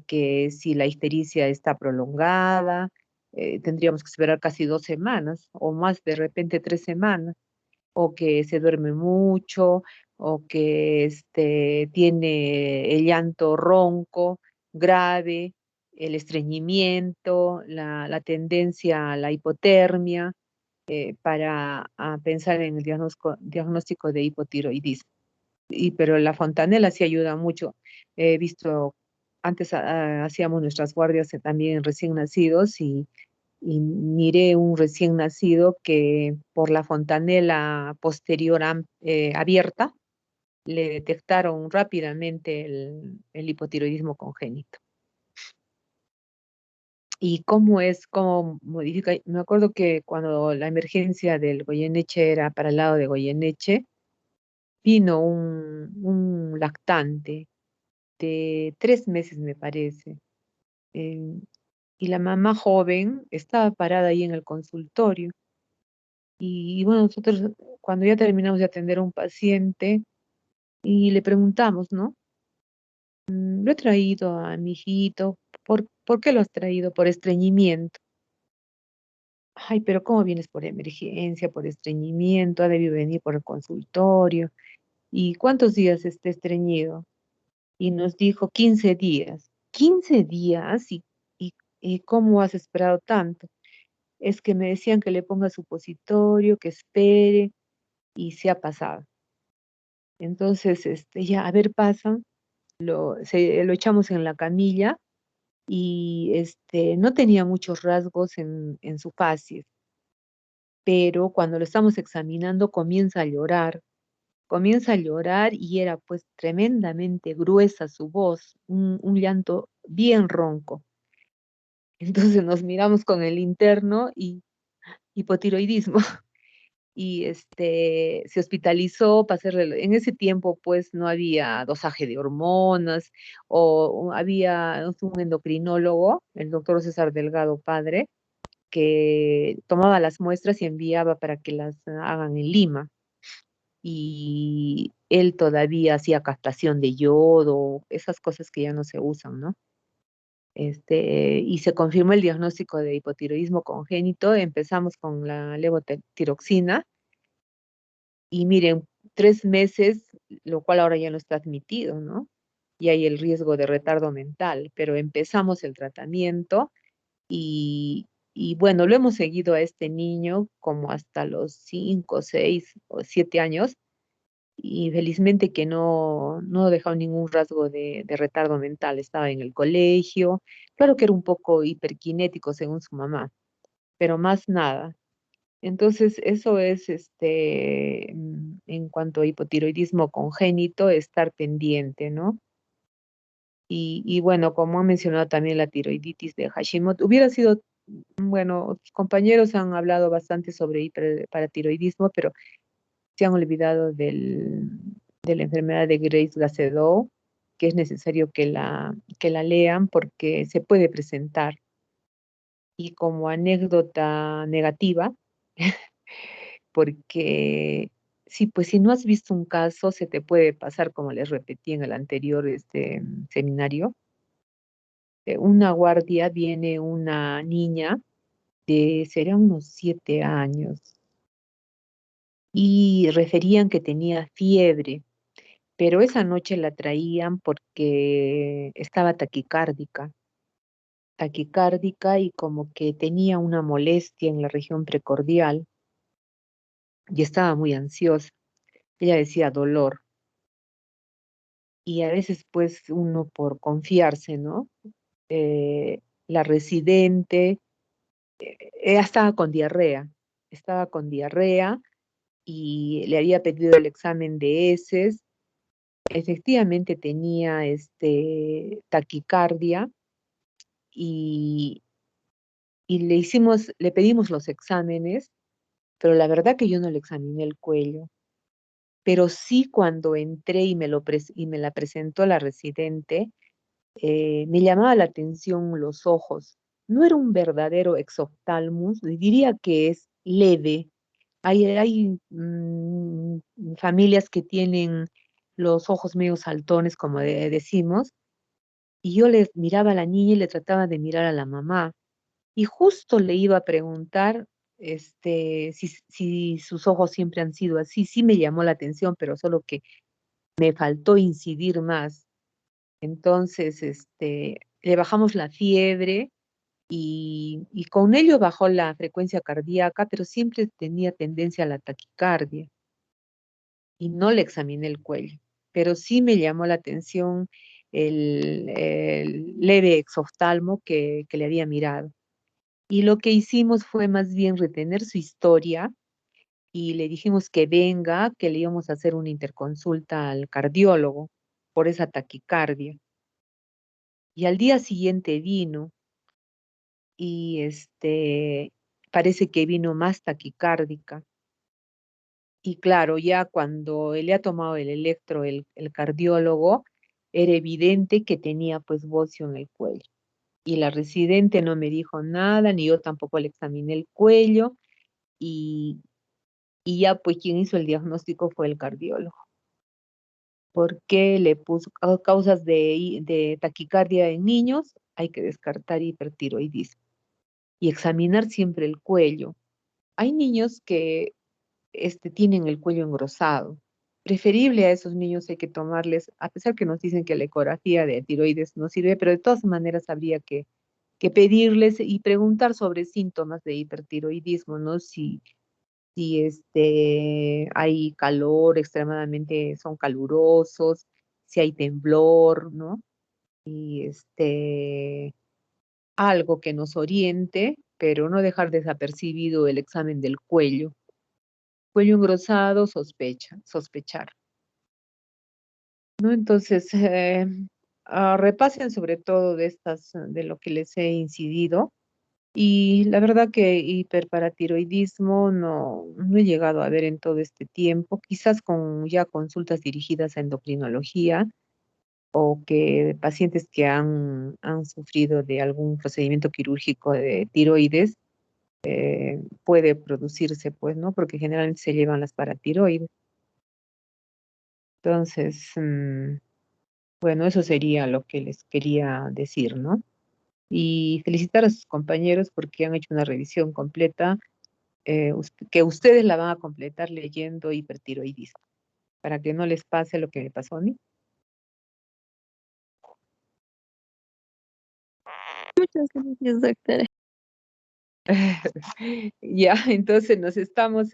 que si la ictericia está prolongada, tendríamos que esperar casi 2 semanas o más, de repente 3 semanas, o que se duerme mucho, o que tiene el llanto ronco, grave, el estreñimiento, la tendencia a la hipotermia, para pensar en el diagnóstico de hipotiroidismo. Pero la fontanela sí ayuda mucho. He visto, antes hacíamos nuestras guardias también en recién nacidos y miré un recién nacido que por la fontanela posterior abierta le detectaron rápidamente el hipotiroidismo congénito. ¿Y cómo modifica? Me acuerdo que cuando la emergencia del Goyeneche era para el lado de Goyeneche, vino un lactante de 3 meses, me parece, eh, y la mamá joven estaba parada ahí en el consultorio. Y bueno, nosotros cuando ya terminamos de atender a un paciente y le preguntamos, ¿no? Lo he traído a mi hijito. ¿Por qué lo has traído? Por estreñimiento. Ay, pero ¿cómo vienes por emergencia, por estreñimiento? Ha debido venir por el consultorio. ¿Y cuántos días está estreñido? Y nos dijo 15 días. 15 días y ¿cómo has esperado tanto? Es que me decían que le ponga supositorio, que espere y se ha pasado. Entonces, ya, a ver, pasa, lo echamos en la camilla y no tenía muchos rasgos en su facies, pero cuando lo estamos examinando comienza a llorar y era pues tremendamente gruesa su voz, un llanto bien ronco. Entonces nos miramos con el interno y hipotiroidismo. Y se hospitalizó para hacerle, en ese tiempo pues no había dosaje de hormonas o había un endocrinólogo, el doctor César Delgado Padre, que tomaba las muestras y enviaba para que las hagan en Lima. Y él todavía hacía captación de yodo, esas cosas que ya no se usan, ¿no? Y se confirmó el diagnóstico de hipotiroidismo congénito. Empezamos con la levotiroxina y miren, 3 meses, lo cual ahora ya no está admitido, ¿no? Y hay el riesgo de retardo mental, pero empezamos el tratamiento y bueno, lo hemos seguido a este niño como hasta los 5, 6 o 7 años y felizmente que no dejó ningún rasgo de retardo mental. Estaba en el colegio, claro que era un poco hiperkinético según su mamá, pero más nada. Entonces, eso es en cuanto a hipotiroidismo congénito, estar pendiente, ¿no? Y bueno, como han mencionado también la tiroiditis de Hashimoto, hubiera sido, bueno, otros compañeros han hablado bastante sobre hiperparatiroidismo, pero se han olvidado de la enfermedad de Graves-Gacedo, que es necesario que la lean porque se puede presentar. Y como anécdota negativa, porque sí, pues si no has visto un caso, se te puede pasar, como les repetí en el anterior seminario. Una guardia, viene una niña será unos 7 años, y referían que tenía fiebre, pero esa noche la traían porque estaba taquicárdica y como que tenía una molestia en la región precordial y estaba muy ansiosa. Ella decía dolor. Y a veces pues uno por confiarse, ¿no? La residente estaba con diarrea y le había pedido el examen de heces. Efectivamente tenía taquicardia y, y le pedimos los exámenes, pero la verdad que yo no le examiné el cuello. Pero sí, cuando entré y me la presentó la residente, me llamaba la atención los ojos. No era un verdadero exoftalmus, diría que es leve. Hay familias que tienen los ojos medio saltones, como decimos, y yo le miraba a la niña y le trataba de mirar a la mamá. Y justo le iba a preguntar si sus ojos siempre han sido así. Sí me llamó la atención, pero solo que me faltó incidir más. Entonces, le bajamos la fiebre y con ello bajó la frecuencia cardíaca, pero siempre tenía tendencia a la taquicardia y no le examiné el cuello. Pero sí me llamó la atención el leve exoftalmo que le había mirado. Y lo que hicimos fue más bien retener su historia y le dijimos que venga, que le íbamos a hacer una interconsulta al cardiólogo por esa taquicardia. Y al día siguiente vino y parece que vino más taquicárdica. Y claro, ya cuando él le ha tomado el electro, el cardiólogo, era evidente que tenía pues bocio en el cuello. Y la residente no me dijo nada, ni yo tampoco le examiné el cuello, y, y ya pues quien hizo el diagnóstico fue el cardiólogo, porque le puso causas de taquicardia en niños, hay que descartar hipertiroidismo y examinar siempre el cuello. Hay niños que tienen el cuello engrosado. Preferible a esos niños hay que tomarles, a pesar que nos dicen que la ecografía de tiroides no sirve, pero de todas maneras habría que pedirles y preguntar sobre síntomas de hipertiroidismo, ¿no? Si hay calor extremadamente, son calurosos, si hay temblor, ¿no? Y algo que nos oriente, pero no dejar desapercibido el examen del cuello. Cuello engrosado, sospechar, ¿no? Entonces, repasen sobre todo de lo que les he incidido. Y la verdad que hiperparatiroidismo no he llegado a ver en todo este tiempo, quizás con ya consultas dirigidas a endocrinología o que pacientes que han sufrido de algún procedimiento quirúrgico de tiroides, puede producirse, pues, ¿no? Porque generalmente se llevan las paratiroides. Entonces, bueno, eso sería lo que les quería decir, ¿no? Y felicitar a sus compañeros porque han hecho una revisión completa, que ustedes la van a completar leyendo hipertiroidismo, para que no les pase lo que me pasó a mí. Muchas gracias, doctora. Ya, entonces nos estamos,